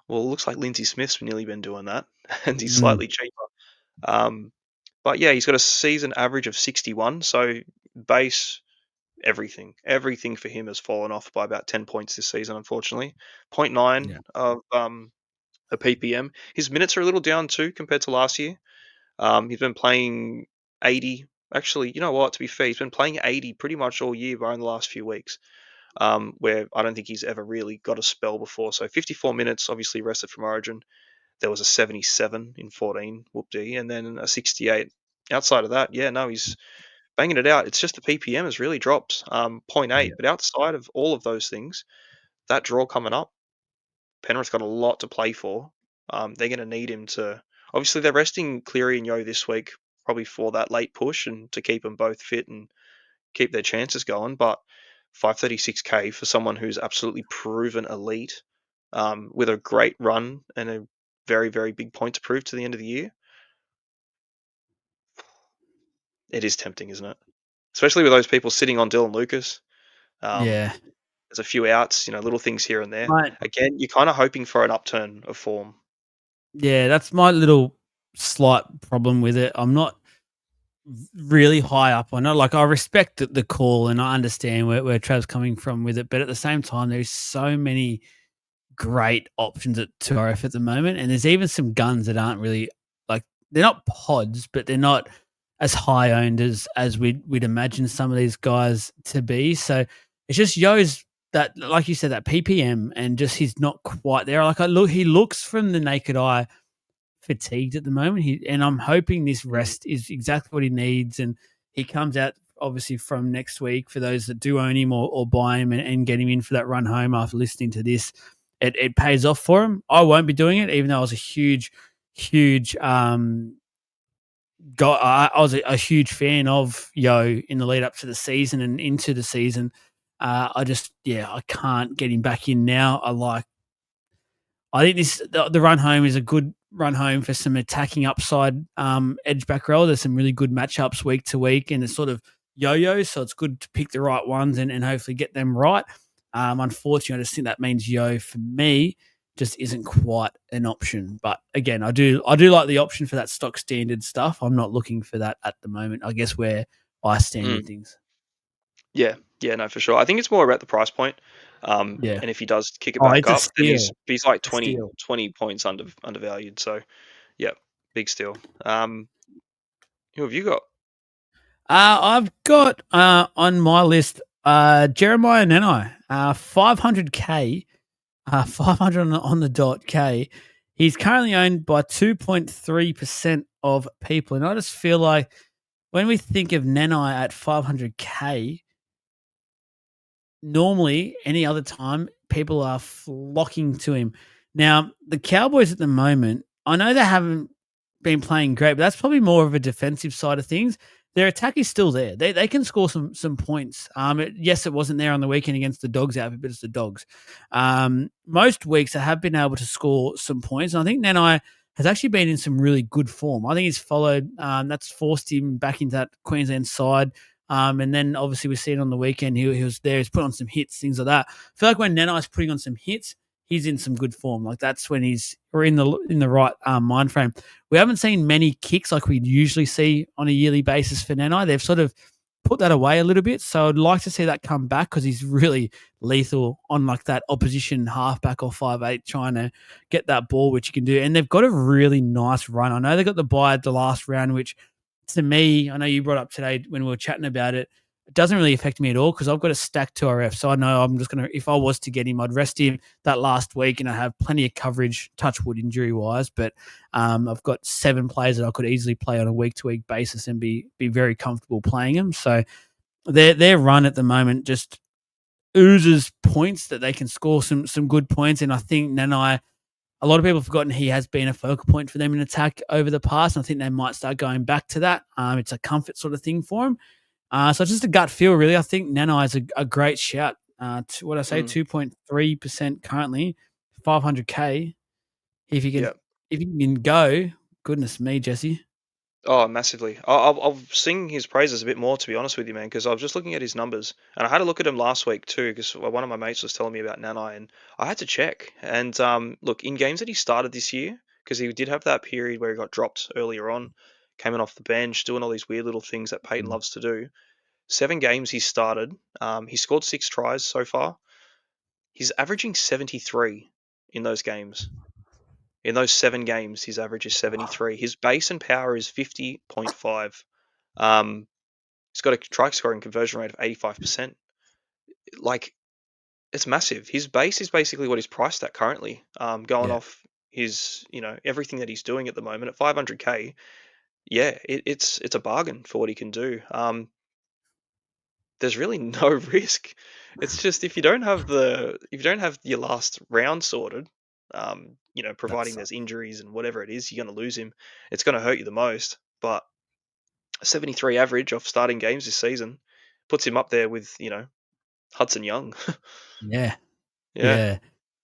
Well, it looks like Lindsay Smith's nearly been doing that, and he's Mm, slightly cheaper. Um, but yeah, he's got a season average of 61, so base everything for him has fallen off by about 10 points this season, unfortunately. zero point yeah, 0.9 of a PPM. His minutes are a little down too compared to last year. He's been playing 80. Actually, you know what? To be fair, he's been playing 80 pretty much all year, bar in the last few weeks. Where I don't think he's ever really got a spell before. So 54 minutes, obviously rested from Origin. There was a 77 in 14, whoop-dee, and then a 68. Outside of that, yeah, no, he's banging it out. It's just the PPM has really dropped, zero point 0.8. yeah, But outside of all of those things, that draw coming up, Penrith's got a lot to play for. They're going to need him to. Obviously, they're resting Cleary and Yo this week, probably for that late push and to keep them both fit and keep their chances going. But 536K for someone who's absolutely proven elite, with a great run and a very, very big point to prove to the end of the year, it is tempting, isn't it? Especially with those people sitting on Dylan Lucas. Um, yeah. there's a few outs, little things here and there. Mate, Again, you're kind of hoping for an upturn of form. yeah, that's my little slight problem with it. I'm not really high up on it. Like, I respect the call and I understand where Trav's coming from with it, but at the same time, there's so many great options at 2RF at the moment, and there's even some guns that aren't really like they're not pods, but they're not as high owned as we'd imagine some of these guys to be. So it's just Yo's that, like you said, that PPM, and just he's not quite there. Like, he looks from the naked eye fatigued at the moment. And I'm hoping this Mm. rest is exactly what he needs, and he comes out obviously from next week for those that do own him or buy him and get him in for that run home after listening to this. It pays off for him. I won't be doing it, even though I was a huge I was a huge fan of Yo in the lead up to the season and into the season. I can't get him back in now. I think the run home is a good run home for some attacking upside edge back row. There's some really good matchups week to week, and it's sort of yo-yo, so it's good to pick the right ones and hopefully get them right. Unfortunately, I just think that means Yo for me just isn't quite an option. But again, I do like the option for that stock standard stuff. I'm not looking for that at the moment. I guess where I stand Mm. with things. Yeah, yeah, no, for sure. I think it's more about the price point. Yeah. And if he does kick it Oh, back it's a up, then he's steal. he's like A 20, steal. 20 points undervalued. So yeah, big steal. Who have you got? I've got on my list Jeremiah Nenai, 500K, 500 on the dot K. He's currently owned by 2.3% of people. And I just feel like when we think of Nenai at 500K, normally any other time people are flocking to him. Now, the Cowboys at the moment, I know they haven't been playing great, but that's probably more of a defensive side of things. Their attack is still there. They can score some points. Yes, it wasn't there on the weekend against the Dogs outfit, but it's the Dogs. Most weeks they have been able to score some points. And I think Nanai has actually been in some really good form. I think he's followed. That's forced him back into that Queensland side. And then obviously we see it on the weekend. He was there. He's put on some hits, things like that. I feel like when Nanai's putting on some hits, he's in some good form. Like, that's when we're in the right mind frame. We haven't seen many kicks like we usually see on a yearly basis for Nanai. They've sort of put that away a little bit. So I'd like to see that come back because he's really lethal on like that opposition halfback or 5'8", trying to get that ball, which you can do. And they've got a really nice run. I know they got the bye at the last round, which to me, I know you brought up today when we were chatting about it, it doesn't really affect me at all because I've got a stack 2RF. So I know I'm just going to, if I was to get him, I'd rest him that last week and I have plenty of coverage, touch wood injury wise. But I've got 7 players that I could easily play on a week to week basis and be very comfortable playing them. So their run at the moment just oozes points that they can score some good points. And I think Nanai, a lot of people have forgotten he has been a focal point for them in attack over the past. And I think they might start going back to that. It's a comfort sort of thing for him. So it's just a gut feel, really. I think Nanai is a great shout. What I say, Mm. 2.3% currently, 500K. If you can Yeah. if you can go, goodness me, Jesse. Oh, massively. I'll sing his praises a bit more, to be honest with you, man, because I was just looking at his numbers, and I had a look at him last week too, because one of my mates was telling me about Nanai, and I had to check. And look, in games that he started this year, because he did have that period where he got dropped earlier on, came in off the bench, doing all these weird little things that Peyton loves to do. 7 games he started. He scored 6 tries so far. He's averaging 73 in those games. In those 7 games, his average is 73. His base and power is 50.5. He's got a try scoring conversion rate of 85%. Like, it's massive. His base is basically what he's priced at currently, going Yeah, off his, everything that he's doing at the moment at 500k. Yeah, it's a bargain for what he can do. There's really no risk. It's just if you don't have your last round sorted, providing that's there's injuries and whatever it is, you're going to lose him. It's going to hurt you the most. But a 73 average off starting games this season puts him up there with Hudson Young. yeah, Yeah. yeah.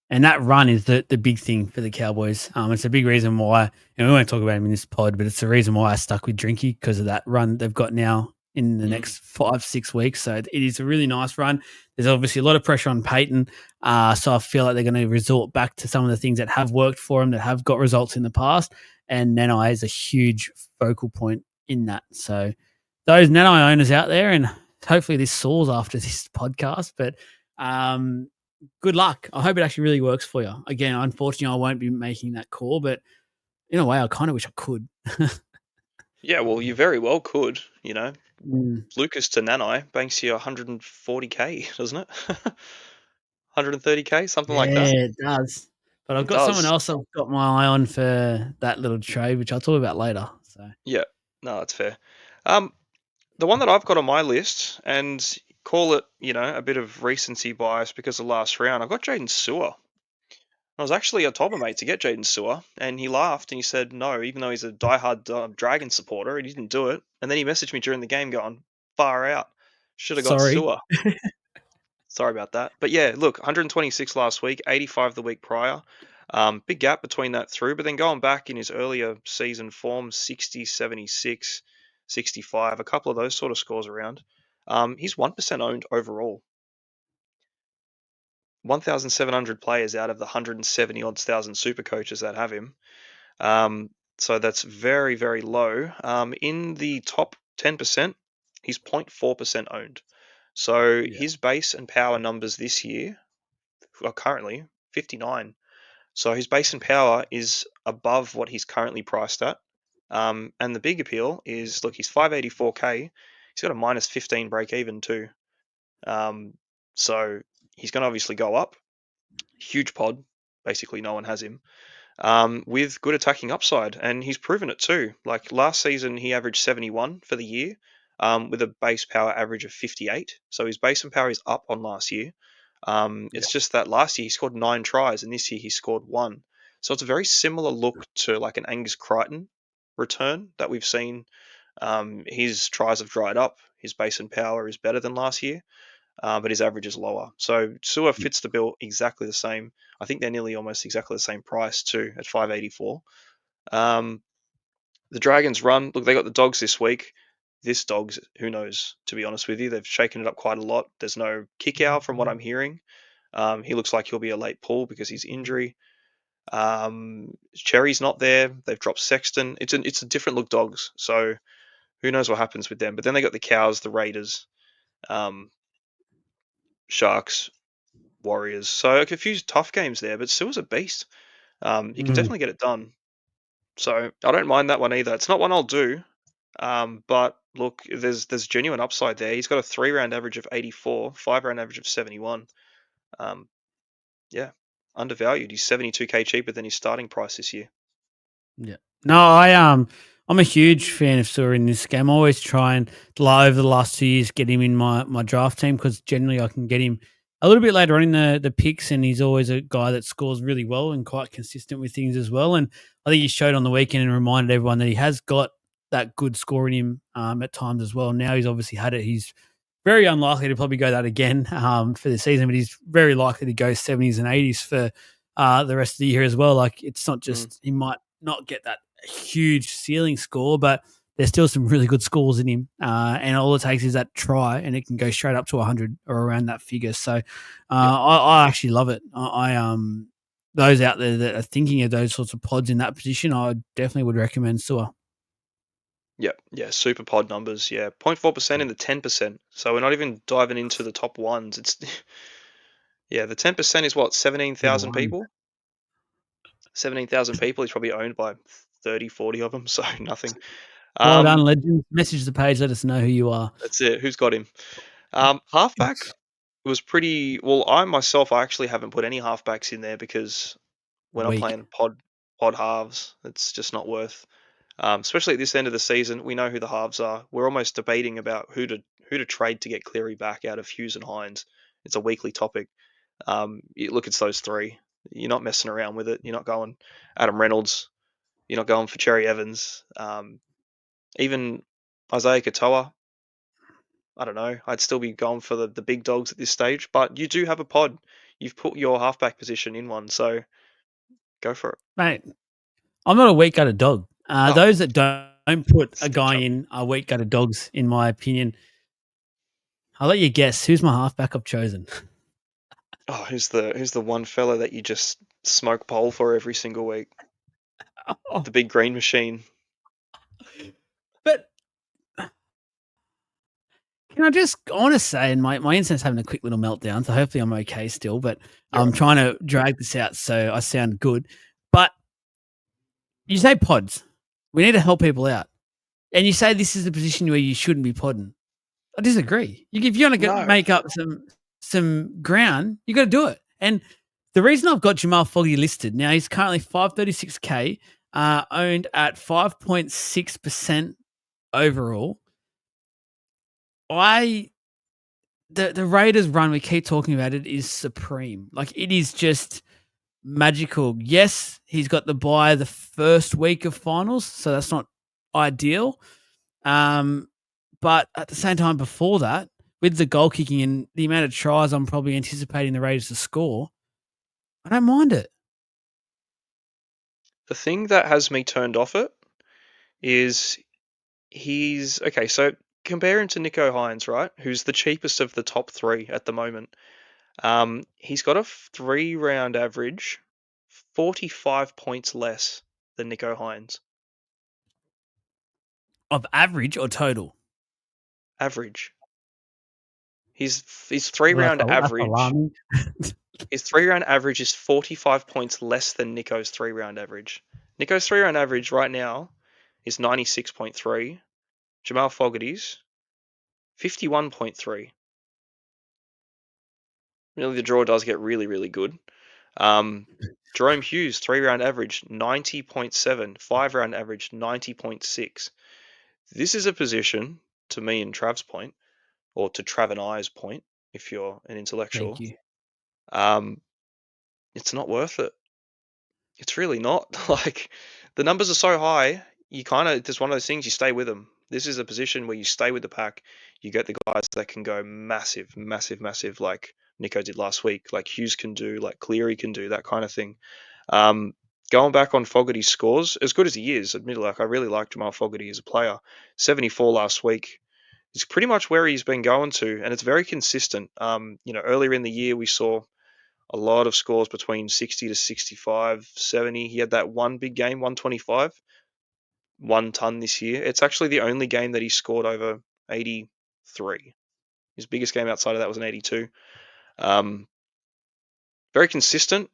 And that run is the big thing for the Cowboys. It's a big reason why, and we won't talk about him in this pod, but it's the reason why I stuck with Drinky because of that run they've got now in the Mm. next 5-6 weeks. So it is a really nice run. There's obviously a lot of pressure on Peyton, so I feel like they're going to resort back to some of the things that have worked for him, that have got results in the past, and Nanai is a huge focal point in that. So those Nanai owners out there, and hopefully this soars after this podcast, but good luck. I hope it actually really works for you. Again, unfortunately, I won't be making that call, but in a way, I kind of wish I could. Yeah, well, you very well could. Mm. Lucas to Nanai banks you 140k, doesn't it? 130k, something like that. Yeah, it does. But I've It got someone does. else I've got my eye on for that little trade, which I'll talk about later. So Yeah. No, that's fair. Um, the one that I've got on my list, and call it, a bit of recency bias because of last round, I've got Jaden Sewer. I was actually a top of mate to get Jaden Sewer, and he laughed and he said no, even though he's a diehard Dragon supporter, he didn't do it. And then he messaged me during the game going, far out. Should have got sorry. Sewer. Sorry about that. But yeah, look, 126 last week, 85 the week prior. Big gap between that through, but then going back in his earlier season form, 60, 76, 65, a couple of those sort of scores around. He's 1% owned overall. 1,700 players out of the 170 odd thousand super coaches that have him. So that's very, very low. In the top 10%, he's 0.4% owned. So Yeah. his base and power numbers this year are currently 59. So his base and power is above what he's currently priced at. And the big appeal is, look, he's 584k. He's got a minus 15 break even too. Um, so he's going to obviously go up. Huge pod. Basically, no one has him. With good attacking upside, and he's proven it too. Like last season, he averaged 71 for the year, with a base power average of 58. So his base and power is up on last year. Yeah. It's just that last year he scored 9 tries, and this year he scored 1. So it's a very similar look to like an Angus Crichton return that we've seen. His tries have dried up. His base and power is better than last year, but his average is lower. So Sewer fits the bill exactly the same. I think they're nearly almost exactly the same price too at 584. Um, the Dragons run. Look, they got the Dogs this week. This Dogs, who knows? To be honest with you, they've shaken it up quite a lot. There's no kick out from what I'm hearing. He looks like he'll be a late pull because he's injury. Cherry's not there. They've dropped Sexton. It's a different look Dogs. So who knows what happens with them? But then they got the Cows, the Raiders, um, Sharks, Warriors. So like, a few tough games there, but Sewer's a beast. He can Mm. definitely get it done. So I don't mind that one either. It's not one I'll do. But look, there's genuine upside there. He's got a 3 round average of 84, 5 round average of 71. Um, yeah, undervalued. He's 72k cheaper than his starting price this year. Yeah. No, I'm a huge fan of Sewer in this game. I always try and over the last 2 years get him in my draft team because generally I can get him a little bit later on in the picks, and he's always a guy that scores really well and quite consistent with things as well. And I think he showed on the weekend and reminded everyone that he has got that good score in him at times as well. Now he's obviously had it. He's very unlikely to probably go that again for the season, but he's very likely to go 70s and 80s for the rest of the year as well. Like it's not Mm. just he might not get that huge ceiling score, but there's still some really good scores in him. And all it takes is that try, and it can go straight up to 100 or around that figure. So Yep. I actually love it. Those out there that are thinking of those sorts of pods in that position, I definitely would recommend Sewer. Yep. Yeah. Super pod numbers. Yeah. 0.4% in the 10%. So we're not even diving into the top ones. It's yeah. The 10% is what, 17,000 One. people. 17,000 people. He's probably owned by 30, 40 of them. So nothing. Well done, Um, legends. Message the page. Let us know who you are. that's it. Who's got him? Halfback was pretty well. I myself, I actually haven't put any halfbacks in there because we're not Weak. playing pod halves. It's just not worth. Especially at this end of the season, we know who the halves are. We're almost debating about who to trade to get Cleary back out of Hughes and Hines. It's a weekly topic. You look, it's those three. You're not messing around with it. You're not going Adam Reynolds. You're not going for Cherry Evans. Even Isaiah Katoa. I don't know. I'd still be going for the big dogs at this stage. But you do have a pod. You've put your halfback position in one, so go for it. Mate, I'm not a weak gutted dog. Oh, Those that don't put a snitch guy on me. in are weak gutted dogs, in my opinion. I'll let you guess who's my halfback I've chosen. Oh, who's the one fella that you just smoke pole for every single week? The big green machine. But can I want to say, and my internet's having a quick little meltdown, so hopefully I'm okay still, but You're I'm right. trying to drag this out so I sound good. But you say pods. We need to help people out. And you say this is the position where you shouldn't be podding. I disagree. If you want to No, make up some ground, you got to do it. And the reason I've got Jamal Foggy listed now, he's currently 536k, owned at 5.6% overall. The Raiders run, we keep talking about it, is supreme. Like, it is just magical. Yes, he's got the bye the first week of finals, so that's not ideal. But at the same time, before that, with the goal kicking and the amount of tries I'm probably anticipating the Raiders to score, I don't mind it. the thing that has me turned off it is he's okay. So compare him to Nico Hines, right? Who's the cheapest of the top three at the moment. He's got a 3 round average, 45 points less than Nico Hines. Of average or total? Average. His three Well, round that's average. alarming. His 3 round average is 45 points less than Nico's 3 round average. Nico's 3 round average right now is 96.3. Jamal Fogarty's 51.3. Really, the draw does get really, really good. Um, Jerome Hughes, 3 round average 90.7. 5 round average 90.6. This is a position, to me and Trav's point, or to Trav and I's point, if you're an Thank intellectual, you. um, it's not worth it. It's really not. Like, the numbers are so high, you kind of, it's one of those things, you stay with them. This is a position where you stay with the pack. You get the guys that can go massive, massive, massive, like Nico did last week, like Hughes can do, like Cleary can do, that kind of thing. Um, Going back on Fogarty's scores, as good as he is, admittedly, like I really like Jamal Fogarty as a player. 74 last week. It's pretty much where he's been going to, and it's very consistent. Earlier in the year we saw a lot of scores between 60 to 65, 70. He had that one big game, 125, 1 ton this year. It's actually the only game that he scored over 83. His biggest game outside of that was an 82. Um, Very consistent,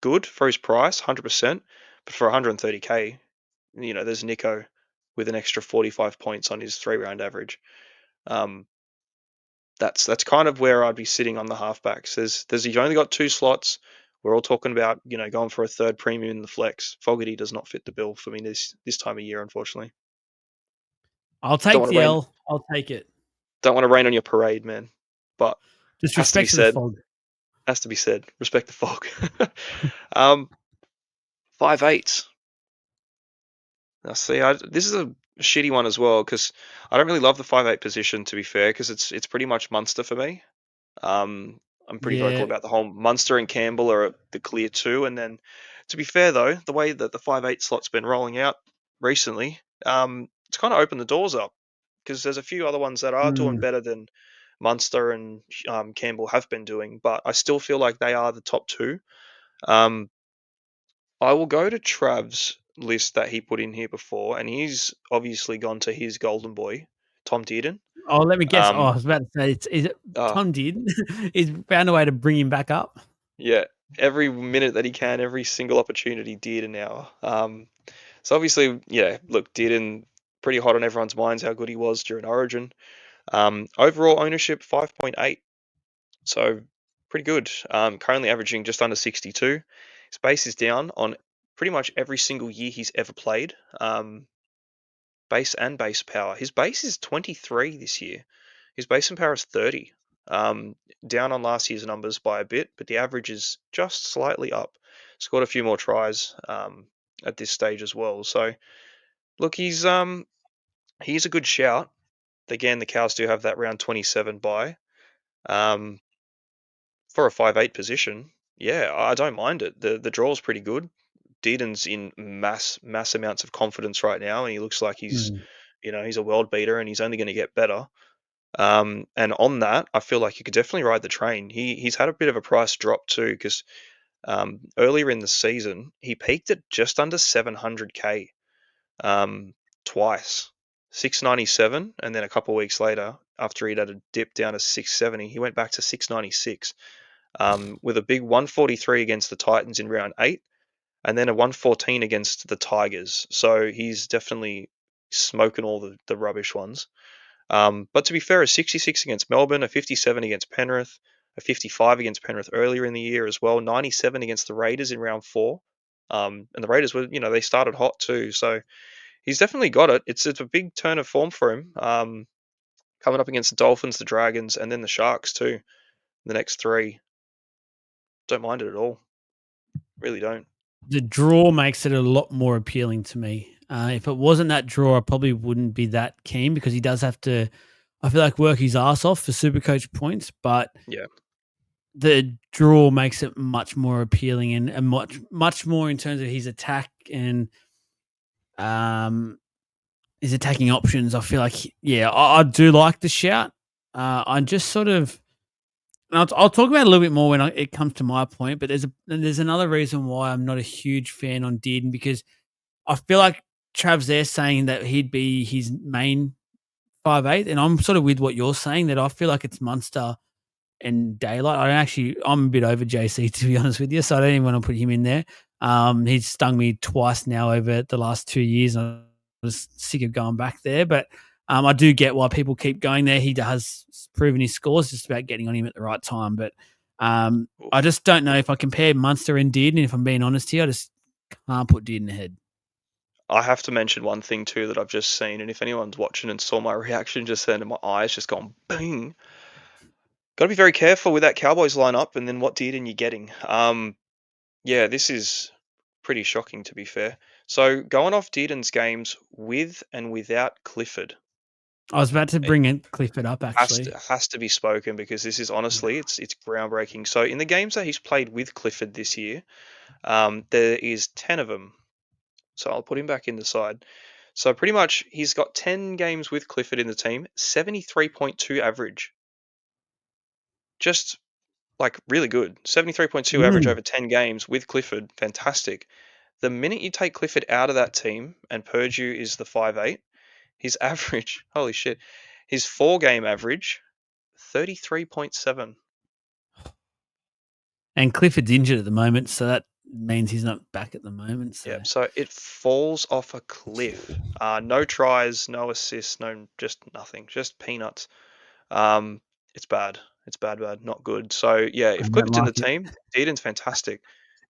good for his price, 100%. But for 130k, there's Nico with an extra 45 points on his 3 round average. Um, that's kind of where I'd be sitting on the halfbacks. There's you've only got two slots. We're all talking about going for a third premium in the flex. Fogarty does not fit the bill for me this time of year, unfortunately. I'll Don't take want to the rain L. I'll take it. don't want to rain on your parade, man. But Just has to be respect to the said. fog. Has to be said. Respect the fog. um, 5'8". Now, see, this is a shitty one as well because I don't really love the 5'8" position. To be fair, because it's pretty much Munster for me. Um, I'm pretty vocal Yeah. about the whole Munster and Campbell are the clear two, and then To be fair though, the way that the 5'8" slot's been rolling out recently, it's kind of opened the doors up because there's a few other ones that are doing Mm. better than Munster and Campbell have been doing, but I still feel like they are the top two. Um, I will go to Trav's list that he put in here before, and he's obviously gone to his golden boy, Tom Dearden. Oh, let me guess. Oh, I Um, was about to say, is it uh, Tom did? He's found a way to bring him back up. yeah, every minute that he can, every single opportunity, Dearden now. So obviously, yeah, look, Dearden pretty hot on everyone's minds how good he was during Origin. Overall ownership 5.8, so pretty good. Currently averaging just under 62. His base is down on pretty much every single year he's ever played. Base and base power. His base is 23 this year. His base and power is 30. Down on last year's numbers by a bit, but the average is just slightly up. Scored a few more tries at this stage as well. So look, he's a good shout. Again, the Cows do have that round 27 bye. Um, for a 5'8" position, yeah, I don't mind it. The draw's pretty good. Deaden's in mass amounts of confidence right now, and he looks like Mm. he's a world beater, and he's only going to get better. And on that, I feel like you could definitely ride the train. He's had a bit of a price drop too, because earlier in the season he peaked at just under 700k um, twice, 697, and then a couple of weeks later, after he'd had a dip down to 670, he went back to 696 with a big 143 against the Titans in round 8, and then a 114 against the Tigers. So he's definitely smoking all the rubbish ones. But to be fair, a 66 against Melbourne, a 57 against Penrith, a 55 against Penrith earlier in the year as well, 97 against the Raiders in round 4. And the Raiders were, they started hot too. So he's definitely got it. It's a big turn of form for him. Coming up against the Dolphins, the Dragons, and then the Sharks too. The next three, don't mind it at all. Really don't. The draw makes it a lot more appealing to me. If it wasn't that draw, I probably wouldn't be that keen because he does have to, I feel like, work his ass off for Supercoach points, but Yeah, the draw makes it much more appealing and much more in terms of his attack and um his attacking options. I feel like, yeah, I do like the shout. I just sort of, and I'll talk about it a little bit more when it comes to my point. But there's another reason why I'm not a huge fan on Dearden because I feel like Trav's there saying that he'd be his main 5'8", and I'm sort of with what you're saying that I feel like it's Munster and Daylight. I'm a bit over JC to be honest with you, so I don't even want to put him in there. He's stung me twice now over the last 2 years. And I was sick of going back there, but I do get why people keep going there. He has proven his scores, just about getting on him at the right time. But I oof. just don't know if I compare Munster and Dearden. If I'm being honest here, I just can't put Dearden ahead. I have to mention one thing too that I've just seen, and if anyone's watching and saw my reaction just then, and my eyes just gone bing. Got to be very careful with that Cowboys lineup, and then what Dearden you're getting. Yeah, this is pretty shocking to be fair. So going off Dearden's games with and without Clifford, I was about to it bring in Clifford up actually. has to be spoken because this is Yeah. honestly it's groundbreaking. So in the games that he's played with Clifford this year, there is 10 of them. So I'll put him back in the side. So pretty much he's got 10 games with Clifford in the team, 73.2 average. Just like really good. 73.2 average Mm. over 10 games with Clifford. Fantastic. The minute you take Clifford out of that team and Purdue is the 5'8", his average, holy shit, his 4-game average, 33.7. And Clifford's injured at the moment, so that means he's not back at the moment. Yeah, So so it falls off a cliff. No tries, no assists, no, just nothing, just peanuts. Um, it's bad. It's bad, not good. So yeah, I if don't Clifford's in like the it. team, Deaden's fantastic.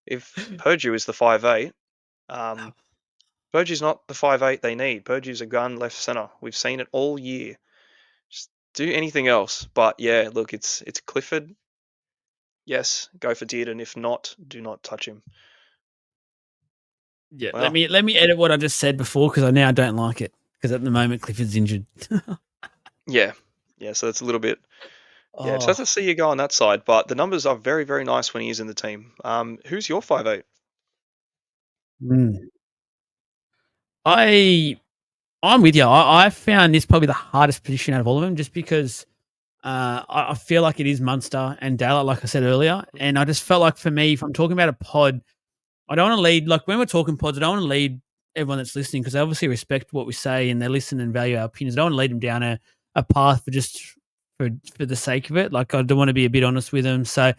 If Purdue is the 5'8", um, Purdue's not the 5'8" they need. Purdue's a gun left center. We've seen it all year. Just do anything else. But yeah, look, it's Clifford. Yes, go for Dearden. If not, do not touch him. Yeah, let Wow. me let me edit what I just said before because I now don't like it because at the moment Clifford's injured. Yeah. Yeah, so it's a little bit. Yeah, it's sad Oh, to see you go on that side, but the numbers are very, very nice when he is in the team. Who's your 5'8"? Mm. I I'm with you. I found this probably the hardest position out of all of them, just because I feel like it is Munster and Daylight, like I said earlier, and I just felt like for me, if I'm talking about a pod, I don't want to lead like when we're talking pods. I don't want to lead everyone that's listening because they obviously respect what we say and they listen and value our opinions. I don't want to lead them down a path for just for the sake of it. Like I do want to be a bit honest with them. So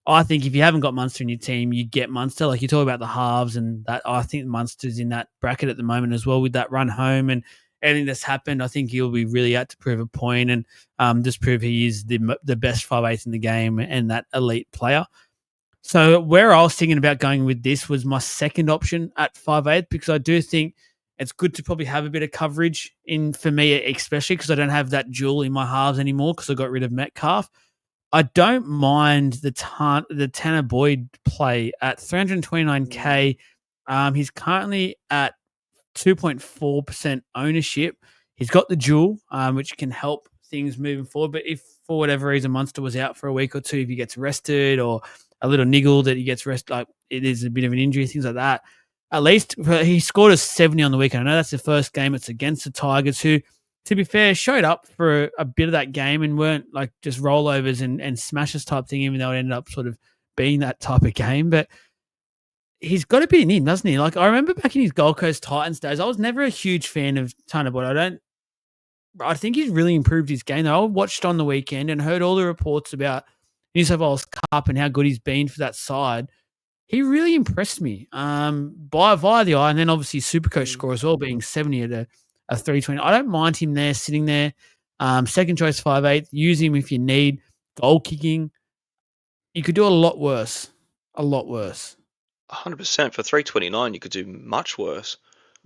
I think if you haven't got Munster in your team, you get Munster. Like you talk about the halves and that. I think Munster's in that bracket at the moment as well with that run home and everything that's happened. I think he'll be really out to prove a point and just prove he is the best 5'8" in the game and that elite player. So where I was thinking about going with this was my second option at 5'8", because I do think it's good to probably have a bit of coverage in for me, especially because I don't have that jewel in my halves anymore because I got rid of Metcalf. I don't mind the Tanner Boyd play at Mm, 329K. He's currently at 2.4% ownership. He's got the dual, which can help things moving forward. But if for whatever reason Munster was out for a week or two, if he gets rested or a little niggle that he gets rested, like it is a bit of an injury, things like that. At least he scored a 70 on the weekend. I know that's the first game. It's against the Tigers, who, to be fair, showed up for a bit of that game and weren't like just rollovers and smashes type thing, even though it ended up sort of being that type of game. But he's got to be an in, doesn't he? Like I remember back in his Gold Coast Titans days, I was never a huge fan of Tanner Boyd. I think he's really improved his game. Though I watched on the weekend and heard all the reports about New South Wales Cup and how good he's been for that side. He really impressed me by via the eye, and then obviously Supercoach mm. score as well, being 70 at a 320. I don't mind him there, sitting there. Second choice 5'8". Use him if you need. Goal kicking. You could do a lot worse. A lot worse. 100% for 329, you could do much worse.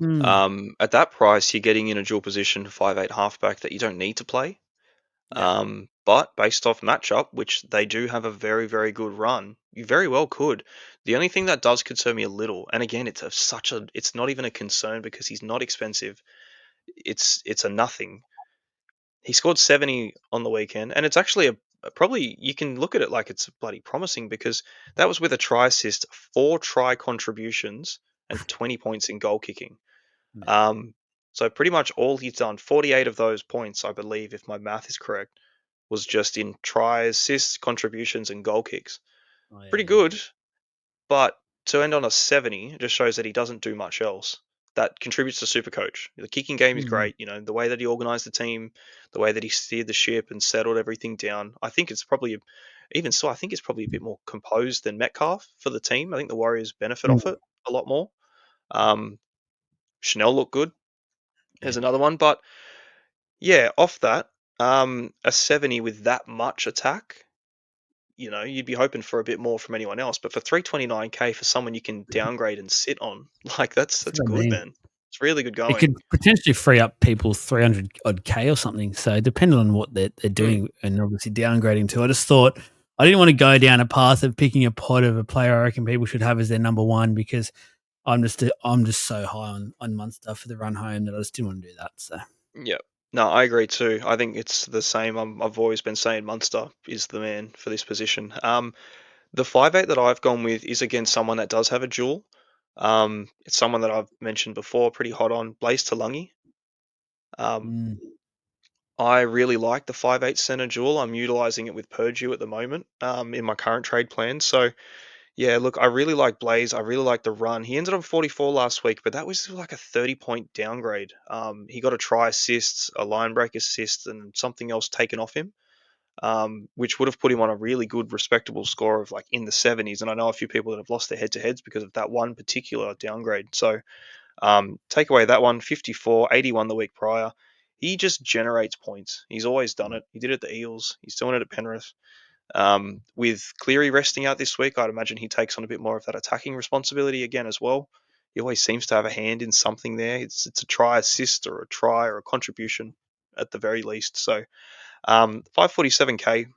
Mm. At that price, you're getting in a dual position 5'8" halfback that you don't need to play. Yeah. But based off matchup, which they do have a very, very good run, you very well could. The only thing that does concern me a little, and again, it's not even a concern because he's not expensive. It's a nothing. He scored 70 on the weekend, and it's actually probably you can look at it like it's bloody promising because that was with a try assist, four try contributions, and 20 points in goal kicking. Yeah. Um, so pretty much all he's done, 48 of those points, I believe, if my math is correct, was just in tries, assists, contributions, and goal kicks. Oh yeah, Pretty yeah, good, but to end on a 70 just shows that he doesn't do much else. That contributes to Supercoach. The kicking game is Mhm. great. The way that he organized the team, the way that he steered the ship and settled everything down. I think it's probably, even so, I think it's probably a bit more composed than Metcalf for the team. I think the Warriors benefit off Mm. it a lot more. Um, Chanel looked good Yeah. as another one, but yeah, off that, a 70 with that much attack, you'd be hoping for a bit more from anyone else. But for 329K for someone you can downgrade and sit on, like that's That's what I good, mean. man. It's really good It going. could potentially free up people 300 odd K or something. So depending on what they're Mm, doing and obviously downgrading to, I just thought I didn't want to go down a path of picking a pod of a player I reckon people should have as their number one because I'm just so high on Munster for the run home that I just didn't want to do that. So yeah. No, I agree too. I think it's the same. I've always been saying Munster is the man for this position. The 5'8" that I've gone with is against someone that does have a duel. It's someone that I've mentioned before, pretty hot on, Blaze Talangi. Um, mm, I really like the 5'8" center duel. I'm utilizing it with Purdue at the moment in my current trade plan. So, yeah, look, I really like Blaze. I really like the run. He ended on 44 last week, but that was like a 30-point downgrade. He got a try assist, a line break assist, and something else taken off him, which would have put him on a really good, respectable score of like in the 70s. And I know a few people that have lost their head to heads because of that one particular downgrade. So, take away that one, 54, 81 the week prior. He just generates points. He's always done it. He did it at the Eels. He's doing it at Penrith. With Cleary resting out this week, I'd imagine he takes on a bit more of that attacking responsibility again as well. He always seems to have a hand in something there. It's a try assist or a try or a contribution at the very least. So 547K.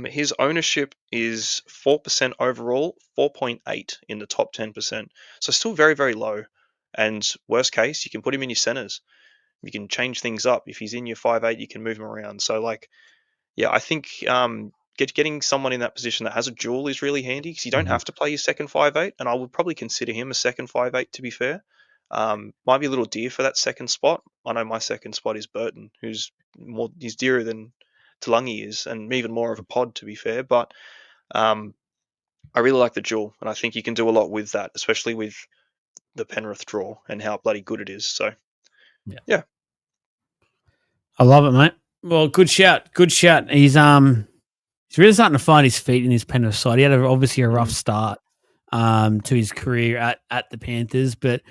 His ownership is 4% overall, 4.8 in the top 10%. So still very, very low. And worst case, you can put him in your centers. You can change things up. If he's in your 5'8", you can move him around. So like, yeah, I think getting someone in that position that has a duel is really handy because you don't have to play your second 5'8", and I would probably consider him a second 5'8", to be fair. Might be a little dear for that second spot. I know my second spot is Burton, he's dearer than Talangi is, and even more of a pod, to be fair. But I really like the duel, and I think you can do a lot with that, especially with the Penrith draw and how bloody good it is. So, yeah. I love it, mate. Well, good shout. Good shout. He's really starting to find his feet in his Penrith side. He had obviously a rough start to his career at the Panthers, but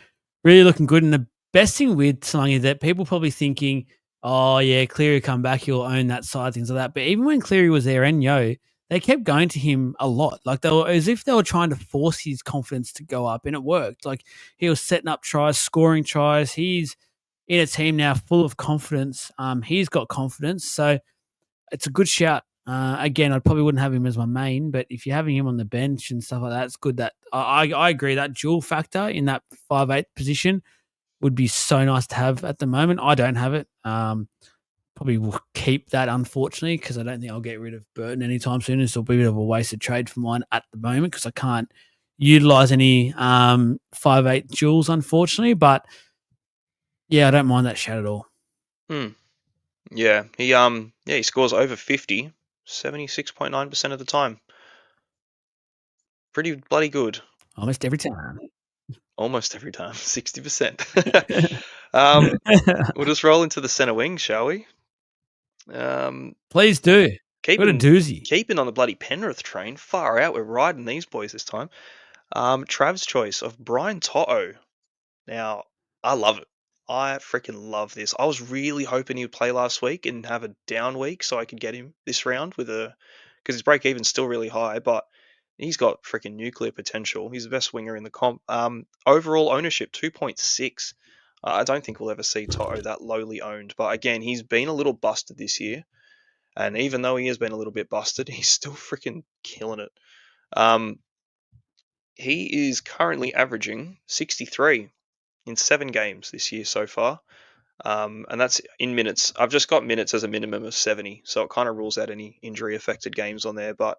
really looking good. And the best thing with Talangi is that people probably thinking, oh, yeah, Cleary will come back, he'll own that side, things like that. But even when Cleary was there and Yo, they kept going to him a lot. Like they were as if they were trying to force his confidence to go up, and it worked. Like he was setting up tries, scoring tries. He's in a team now full of confidence. He's got confidence. So it's a good shout. Again, I probably wouldn't have him as my main, but if you're having him on the bench and stuff like that, it's good. That I agree that dual factor in that 5'8" position would be so nice to have at the moment. I don't have it. Probably will keep that, unfortunately, because I don't think I'll get rid of Burton anytime soon. It's a bit of a wasted trade for mine at the moment because I can't utilize any 5'8" duels, unfortunately. But yeah, I don't mind that shout at all. Yeah, he scores over 50, 76.9% of the time. Pretty bloody good. Almost every time. Almost every time, 60%. We'll just roll into the centre wing, shall we? Please do. What a doozy. Keeping on the bloody Penrith train. Far out, we're riding these boys this time. Trav's choice of Brian To'o. Now, I love it. I freaking love this. I was really hoping he would play last week and have a down week so I could get him this round because his break even's still really high, but he's got freaking nuclear potential. He's the best winger in the comp. Overall ownership 2.6. I don't think we'll ever see To'o that lowly owned, but again, he's been a little busted this year, and even though he has been a little bit busted, he's still freaking killing it. He is currently averaging 63 in 7 games this year so far. And that's in minutes. I've just got minutes as a minimum of 70, so it kind of rules out any injury-affected games on there. But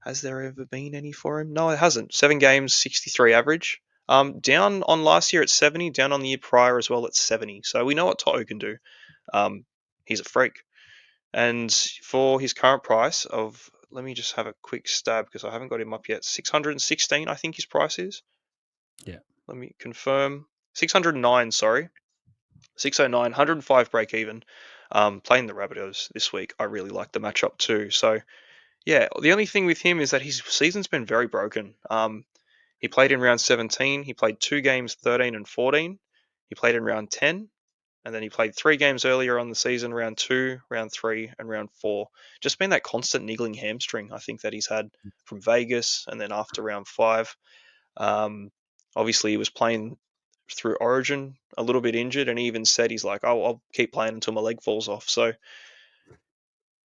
has there ever been any for him? No, it hasn't. 7 games, 63 average. Down on last year at 70, down on the year prior as well at 70. So we know what Toto can do. He's a freak. And for his current price of, let me just have a quick stab because I haven't got him up yet. 616, I think his price is. Yeah. Let me confirm. 609, sorry. 609, 105 break even. Playing the Rabbitohs this week, I really like the matchup too. So, yeah, the only thing with him is that his season's been very broken. He played in round 17. He played 2 games, 13 and 14. He played in round 10. And then he played 3 games earlier on the season, round 2, round 3, and round 4. Just been that constant niggling hamstring, I think, that he's had from Vegas and then after round 5. Obviously, he was playing through Origin a little bit injured, and he even said he's like, "Oh, I'll keep playing until my leg falls off." So,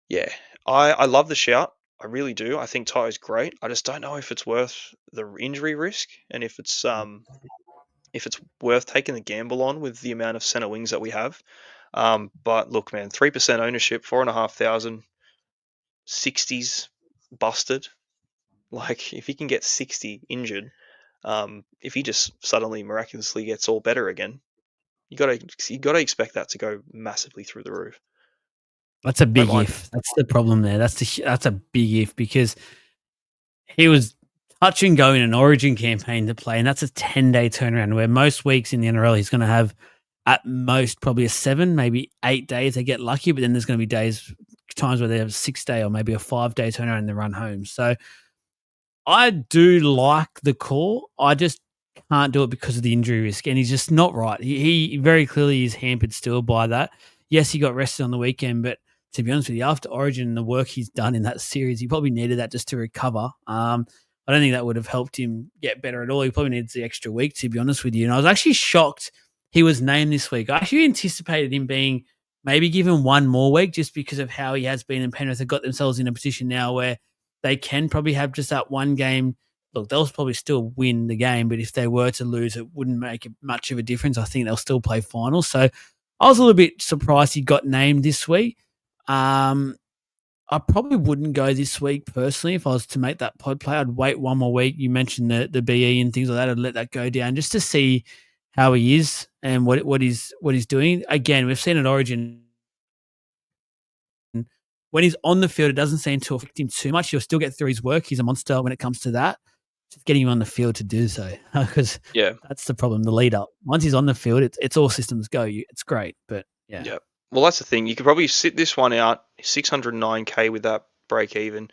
yeah, I love the shout. I really do. I think Ty's great. I just don't know if it's worth the injury risk and if it's worth taking the gamble on with the amount of centre wings that we have. But look, man, 3% ownership, 4,500, 60s busted. Like if he can get 60 injured, if he just suddenly miraculously gets all better again, you gotta expect that to go massively through the roof. That's a big if. That's the problem there. That's a big if because he was touch and go in an Origin campaign to play, and that's a 10-day turnaround. Where most weeks in the NRL he's going to have at most probably a 7, maybe 8 days. They get lucky, but then there's going to be times where they have a 6-day or maybe a 5-day turnaround and they run home. So I do like the call. I just can't do it because of the injury risk, and he's just not right. He very clearly is hampered still by that. Yes, he got rested on the weekend, but to be honest with you, after Origin and the work he's done in that series, he probably needed that just to recover. I don't think that would have helped him get better at all. He probably needs the extra week, to be honest with you. And I was actually shocked he was named this week. I actually anticipated him being maybe given one more week just because of how he has been, and Penrith have got themselves in a position now where they can probably have just that one game. Look, they'll probably still win the game, but if they were to lose, it wouldn't make much of a difference. I think they'll still play finals. So I was a little bit surprised he got named this week. I probably wouldn't go this week personally if I was to make that pod play. I'd wait one more week. You mentioned the BE and things like that. I'd let that go down just to see how he is and what he's doing. Again, we've seen at Origin when he's on the field, it doesn't seem to affect him too much. He'll still get through his work. He's a monster when it comes to that. Just getting him on the field to do so, because Yeah. that's the problem. The lead up. Once he's on the field, it's all systems go. It's great, but yeah. Yeah. Well, that's the thing. You could probably sit this one out 609K with that break even,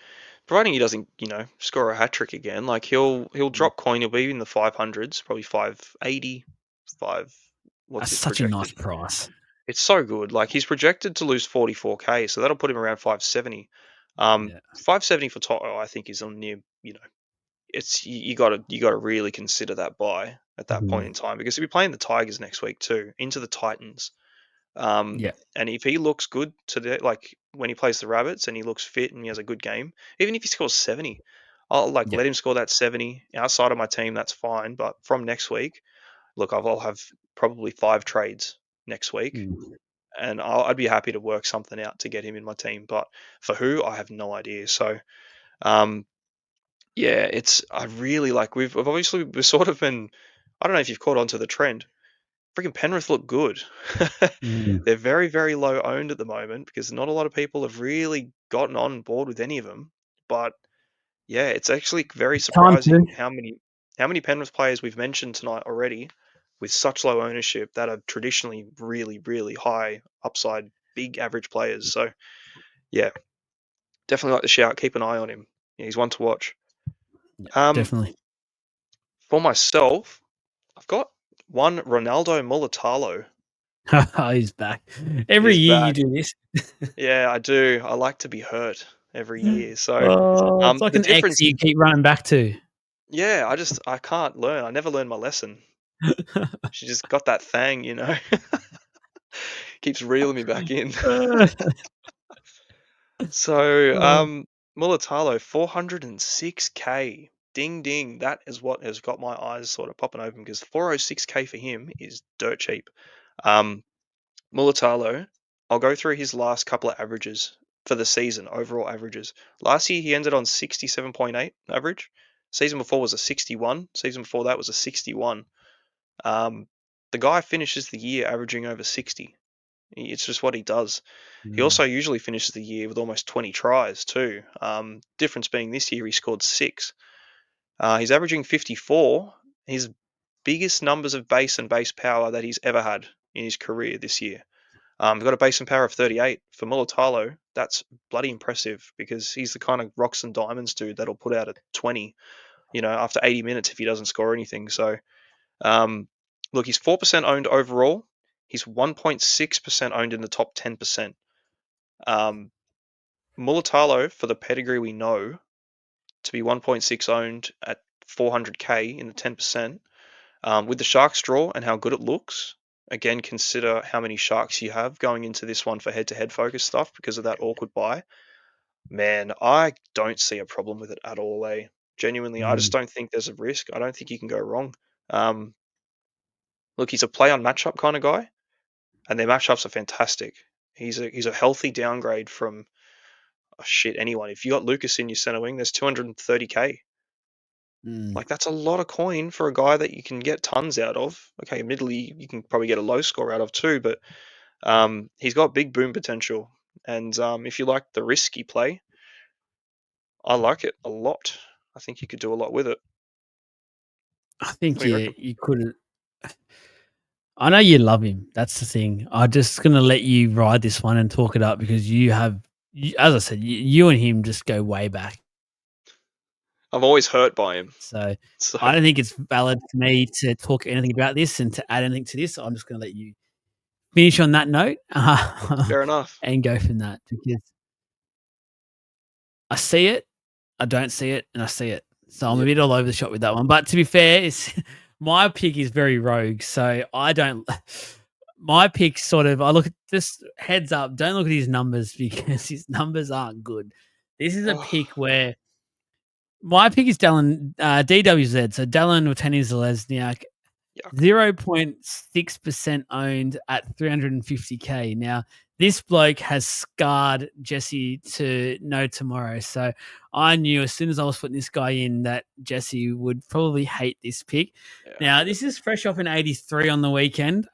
providing he doesn't, score a hat trick again. Like he'll drop coin. He'll be in the 500s, probably 580, five. What's That's his such a projected? nice price. It's so good. Like he's projected to lose 44K, so that'll put him around 570. Yeah. 570 for Toto, I think, is on near. It's you got to really consider that buy at that point in time, because he'll be playing the Tigers next week too, into the Titans. Yeah. And if he looks good today, like when he plays the Rabbits and he looks fit and he has a good game, even if he scores 70, I'll Yeah. let him score that 70 outside of my team. That's fine. But from next week, look, I'll have probably 5 trades next week, and I'd be happy to work something out to get him in my team. But for who, I have no idea. So, um, yeah, I really like. We've obviously we've sort of been. I don't know if you've caught on to the trend. Freaking Penrith look good. They're very, very low owned at the moment because not a lot of people have really gotten on board with any of them. But yeah, it's actually very Time to. surprising how many Penrith players we've mentioned tonight already with such low ownership that are traditionally really, really high upside, big average players. So yeah, definitely like the shout. Keep an eye on him. Yeah, he's one to watch. Yeah, Um, definitely. for myself, I've got one Ronaldo Mulatalo He's back. Every is year you back. do this. Yeah, I do. I like to be hurt every year. So, Oh, it's like the an ex difference, you keep running back to. yeah, I can't learn. I never learned my lesson. She just got that thing. Keeps reeling me back in. So, Oh, Mulatalo, 406K. Ding ding. That is what has got my eyes sort of popping open, because 406K for him is dirt cheap. Um, Mulatalo, I'll go through his last couple of averages for the season, overall averages. Last year he ended on 67.8 average. Season before was a 61. Season before that was a 61. Um, the guy finishes the year averaging over 60. It's just what he does. He also usually finishes the year with almost 20 tries too. Difference being this year he scored 6. He's averaging 54. His biggest numbers of base and base power that he's ever had in his career this year. We've got a base and power of 38 for Mulatalo. That's bloody impressive, because he's the kind of rocks and diamonds dude that'll put out a 20, after 80 minutes if he doesn't score anything. So, um, look, he's 4% owned overall. He's 1.6% owned in the top 10%. Um, Mulatalo, for the pedigree we know, to be 1.6 owned at 400K in the 10%. With the Sharks draw and how good it looks, again, consider how many Sharks you have going into this one for head-to-head focus stuff because of that awkward buy. Man, I don't see a problem with it at all, eh? Genuinely, I just don't think there's a risk. I don't think you can go wrong. Um, Look, he's a play on matchup kind of guy, and their matchups are fantastic. He's a healthy downgrade from anyone. If you got Lucas in your center wing, there's 230K. Like, that's a lot of coin for a guy that you can get tons out of. Okay, admittedly, you can probably get a low score out of too, but he's got big boom potential. And if you like the risky play, I like it a lot. I think you could do a lot with it. I think What do you reckon? you couldn't. I know you love him. That's the thing. I'm just gonna let you ride this one and talk it up because as I said, you and him just go way back. I'm always hurt by him. So So, I don't think it's valid for me to talk anything about this and to add anything to this. I'm just gonna let you finish on that note fair enough. and go from that because I see it, I don't see it, and I see it. So I'm a Yep. bit all over the shop with that one. But to be fair, it's my pick is very rogue. So I don't my pick sort of I look at just heads up, don't look at his numbers because his numbers aren't good. This is a Oh, pick where my pick is Dallin DWZ. So Dallin Watani-Zelezniak, yuck. 0.6% owned at 350K. Now, this bloke has scarred Jesse to no tomorrow. So I knew as soon as I was putting this guy in that Jesse would probably hate this pick. Yeah. Now, this is fresh off an 83 on the weekend,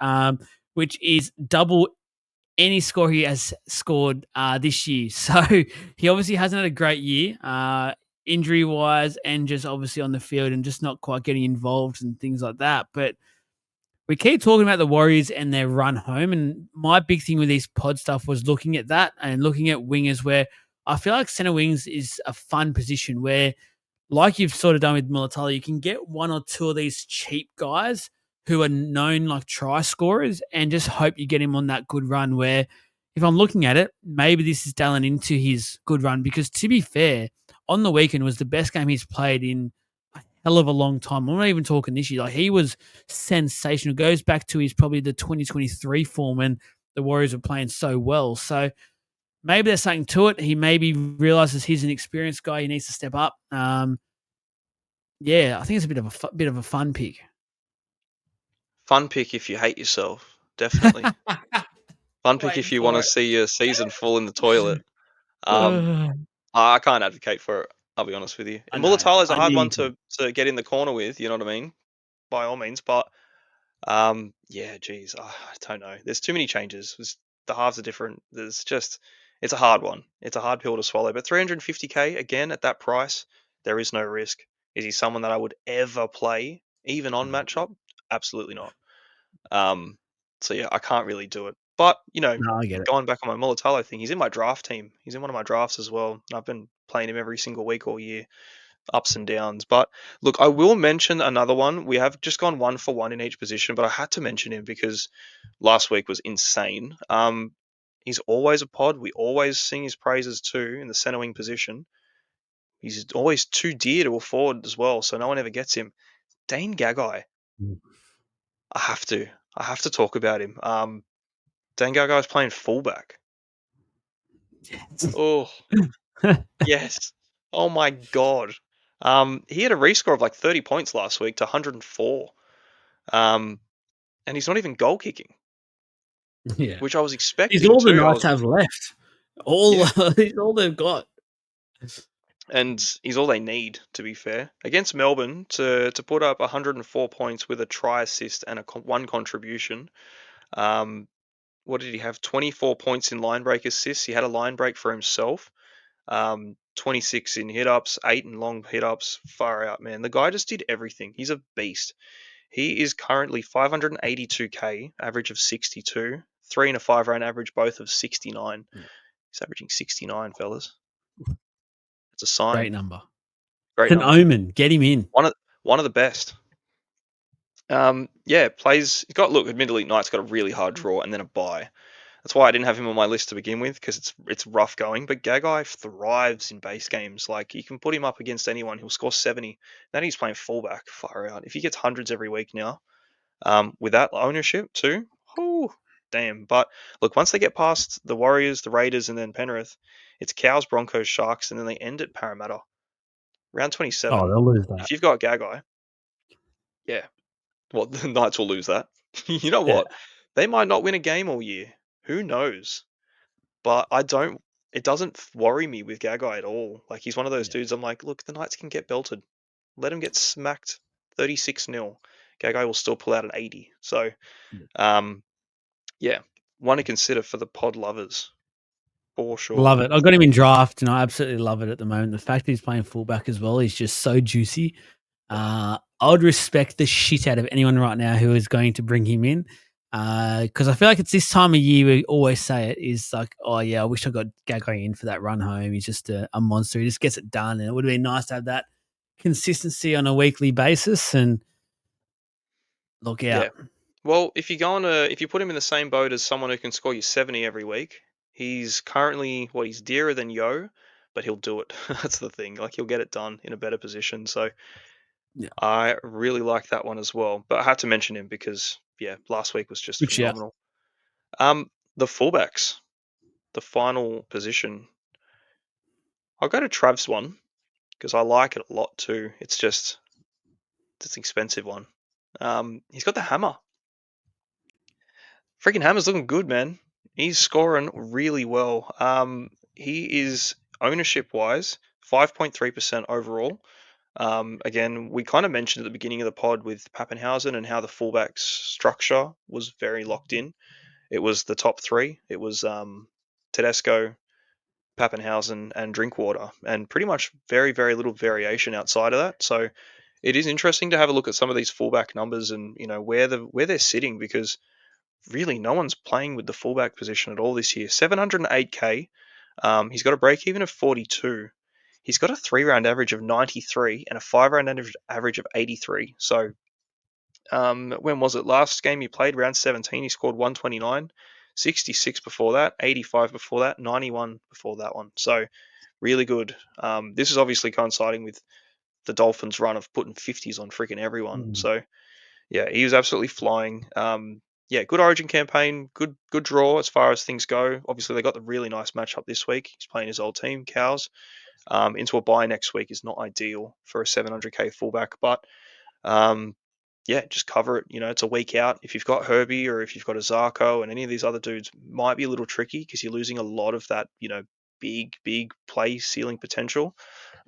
which is double any score he has scored this year. So he obviously hasn't had a great year, injury wise, and just obviously on the field and just not quite getting involved and things like that. But we keep talking about the Warriors and their run home. And my big thing with these pod stuff was looking at that and looking at wingers where I feel like center wings is a fun position where, like you've sort of done with Mulatalo, you can get one or two of these cheap guys who are known like try scorers and just hope you get him on that good run where if I'm looking at it, maybe this is dialing into his good run because to be fair, on the weekend was the best game he's played in a hell of a long time. I'm not even talking this year. Like he was sensational. Goes back to his probably the 2023 form when the Warriors were playing so well. So maybe there's something to it. He maybe realizes he's an experienced guy. He needs to step up. Yeah, I think it's a bit of a fun pick. Fun pick if you hate yourself. Definitely. Fun pick Waiting if you want for to it. see your season fall in the toilet. Um, I can't advocate for it. I'll be honest with you. I And know. Mulatalo is a I hard knew one you could. to get in the corner with. You know what I mean? By all means, but yeah, geez, I don't know. There's too many changes. The halves are different. It's a hard one. It's a hard pill to swallow. But 350k again at that price, there is no risk. Is he someone that I would ever play, even on No, matchup? Absolutely not. Um, so yeah, I can't really do it. But no, I get it. going back on my Mulatalo thing, he's in my draft team. He's in one of my drafts as well. I've been playing him every single week all year, ups and downs. But look, I will mention another one. We have just gone 1 for 1 in each position, but I had to mention him because last week was insane. He's always a pod. We always sing his praises too in the centre wing position. He's always too dear to afford as well, so no one ever gets him. Dane Gagai, Mm. I have to. I have to talk about him. Dane Gagai's playing fullback. Oh, yes. Oh my God. He had a rescore of like 30 points last week to 104. Um, and he's not even goal kicking, Yeah. which I was He's expecting all the too. Knights have left. All Yeah, he's all they've got. and he's all they need, to be fair. Against Melbourne, to put up 104 points with a try assist and one contribution. Um, what did he have? 24 points in line break assists. He had a line break for himself. 26 in hit ups, 8 in long hit ups. Far out, man. The guy just did everything. He's a beast. He is currently 582k, average of 62, 3 and a 5 round average, both of 69. Yeah. He's averaging 69, fellas. It's a Great sign. number. Great An number. omen. Get him in. One of the best. Yeah, plays. He's got look. Admittedly, Knight's got a really hard draw and then a bye. That's why I didn't have him on my list to begin with because it's rough going. But Gagai thrives in base games. Like you can put him up against anyone, he'll score 70. Then he's playing fullback, far out. If he gets hundreds every week now, with that ownership too, oh damn. But look, once they get past the Warriors, the Raiders, and then Penrith, it's Cows, Broncos, Sharks, and then they end at Parramatta. Round Oh, 27. they'll lose that. If you've got Gagai, yeah, well the Knights will lose that. You know Yeah. what? They might not win a game all year. Who knows? But I don't. It doesn't worry me with Gagai at all. Like he's one of those Yeah. dudes. I'm like, look, the Knights can get belted. Let him get smacked, 36-0. Gagai will still pull out an 80. So, Yeah. um, yeah, one to consider for the pod lovers for Love sure. it. I got him in draft and I absolutely love it at the moment. The fact that he's playing fullback as well is just so juicy. I would respect the shit out of anyone right now who is going to bring him in. Because I feel like it's this time of year we always say it is like, oh yeah, I wish I got Gagai in for that run home. He's just a monster. He just gets it done, and it would have been nice to have that consistency on a weekly basis. And look Yeah. out, Well, if you put him in the same boat as someone who can score you 70 every week, he's currently he's dearer than Yo, but he'll do it. That's the thing. Like he'll get it done in a better position. So yeah, I really like that one as well. But I had to mention him because yeah, last week was just good shout. phenomenal. The fullbacks, the final position. I'll go to Trav's one because I like it a lot too. It's an expensive one. He's got the hammer. Freaking hammer's looking good, man. He's scoring really well. He is ownership wise 5.3% overall. Again, we kind of mentioned at the beginning of the pod with Pappenhausen and how the fullbacks structure was very locked in. It was the top three. It was Tedesco, Pappenhausen, and Drinkwater, and pretty much very, very little variation outside of that. So it is interesting to have a look at some of these fullback numbers and where they're sitting, because really no one's playing with the fullback position at all this year. 708k. He's got a break even of 42. He's got a 3 round average of 93 and a 5 round average of 83. So when was it? Last game he played, round 17, he scored 129, 66 before that, 85 before that, 91 before that one. So really good. This is obviously coinciding with the Dolphins' run of putting 50s on freaking everyone. Mm. So yeah, he was absolutely flying. Yeah, good Origin campaign, good draw as far as things go. Obviously, they got the really nice matchup this week. He's playing his old team, Cows. Into a bye next week is not ideal for a 700k fullback, but um, yeah, just cover it. It's a week out. If you've got Herbie or if you've got a Zarko and any of these other dudes, might be a little tricky because you're losing a lot of that, big play ceiling potential.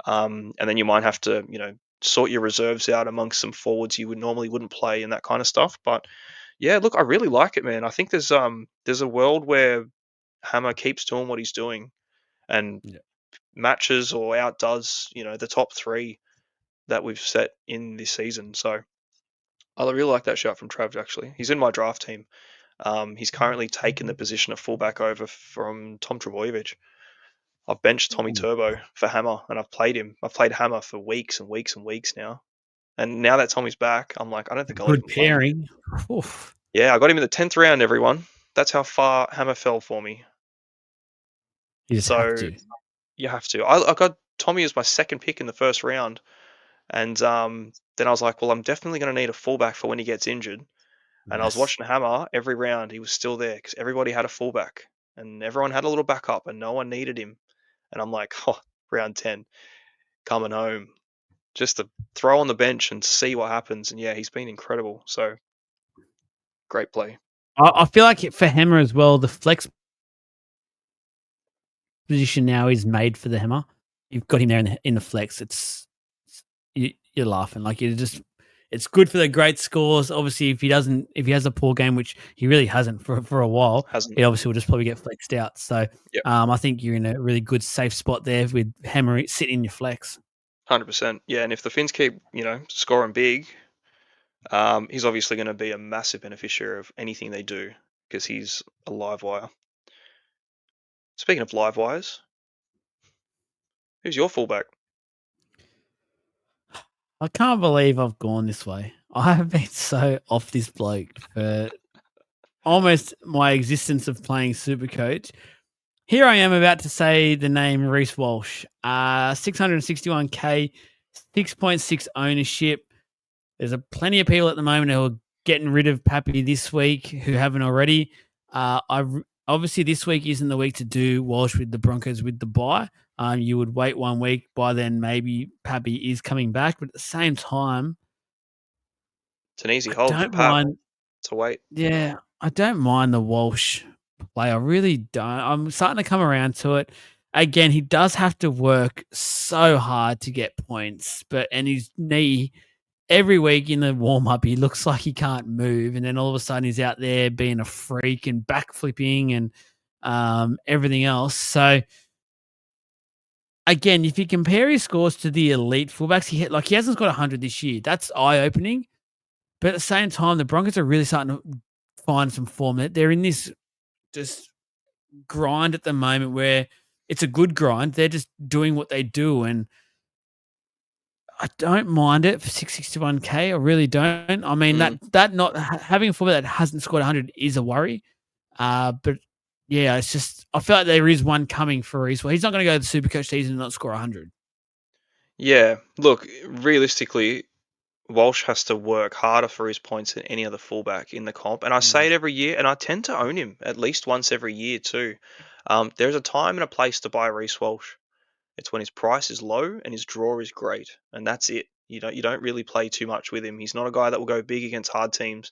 And then you might have to, sort your reserves out amongst some forwards you would normally wouldn't play and that kind of stuff. But yeah, look, I really like it, man. I think there's a world where Hammer keeps doing what he's doing and Yeah. matches or outdoes, the top three that we've set in this season. So I really like that shot from Trav. Actually, he's in my draft team. He's currently taken the position of fullback over from Tom Trebojevic. I've benched Tommy Ooh, Turbo for Hammer, and I've played him. I've played Hammer for weeks and weeks and weeks now. And now that Tommy's back, I'm like, I don't think I'll good even play him. pairing. Oof. Yeah, I got him in the 10th round, everyone. That's how far Hammer fell for me. You just have So to. you have to. I got Tommy as my second pick in the first round, and then I was like, well, I'm definitely going to need a fullback for when he gets injured. And I was Yes. watching Hammer every round; he was still there because everybody had a fullback, and everyone had a little backup, and no one needed him. And I'm like, oh, round 10, coming home just to throw on the bench and see what happens. And yeah, he's been incredible. So great play. I feel like for Hammer as well, the flex position now is made for the Hammer. You've got him there in the flex. You're laughing like you just. It's good for the great scores. Obviously, if he has a poor game, which he really hasn't for a while, Hasn't. he obviously will just probably get flexed out. So, Yep. I think you're in a really good safe spot there with Hammer sitting in your flex. 100%. Yeah, and if the Finns keep, scoring big, he's obviously going to be a massive beneficiary of anything they do because he's a live wire. Speaking of live wires, who's your fullback? I can't believe I've gone this way. I have been so off this bloke for almost my existence of playing Supercoach. Here I am about to say the name Reece Walsh. 661k, 6.6 ownership. There's plenty of people at the moment who are getting rid of Pappy this week who haven't already. Obviously this week isn't the week to do Walsh with the Broncos with the bye. You would wait 1 week. By then, maybe Pappy is coming back. But at the same time, It's an easy I hold for don't Pap mind. to wait. Yeah, I don't mind the Walsh play. I really don't. I'm starting to come around to it. Again, he does have to work so hard to get points, and his knee every week in the warm up, he looks like he can't move, and then all of a sudden he's out there being a freak and backflipping and everything else. So again, if you compare his scores to the elite fullbacks, he hasn't got 100 this year. That's eye opening. But at the same time, the Broncos are really starting to find some form. They're in this just grind at the moment where it's a good grind. They're just doing what they do, and I don't mind it for 661k. I really don't. I mean Mm. that not having a forward that hasn't scored 100 is a worry. But yeah, it's just I feel like there is one coming for Reece. Well, he's not going to go to the Supercoach season and not score 100. Yeah, look, realistically, Walsh has to work harder for his points than any other fullback in the comp. And I say Mm. it every year, and I tend to own him at least once every year too. There's a time and a place to buy Reece Walsh. It's when his price is low and his draw is great, and that's it. You don't really play too much with him. He's not a guy that will go big against hard teams.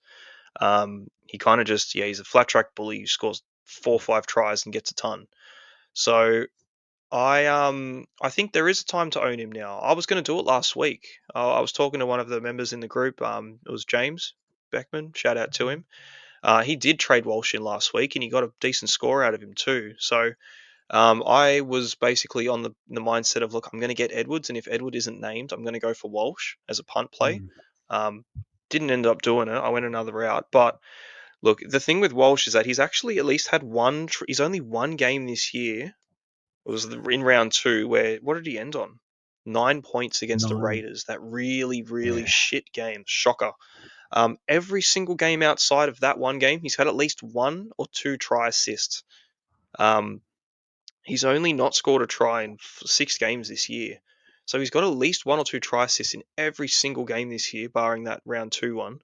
He kind of just he's a flat track bully who scores 4 or 5 tries and gets a ton. So I think there is a time to own him now. I was going to do it last week. I was talking to one of the members in the group. It was James Beckman. Shout out to him. He did trade Walsh in last week, and he got a decent score out of him too. So I was basically on the mindset of, look, I'm going to get Edwards, and if Edward isn't named, I'm going to go for Walsh as a punt play. Um, didn't end up doing it. I went another route. But look, the thing with Walsh is that he's actually at least had one. He's only one game this year. It was in round 2 where what did he end on? 9 points against the 9. Raiders. That really, really Yeah. shit game. Shocker. Every single game outside of that one game, he's had at least 1 or 2 try assists. He's only not scored a try in 6 games this year. So he's got at least 1 or 2 try assists in every single game this year, barring that round 2 one.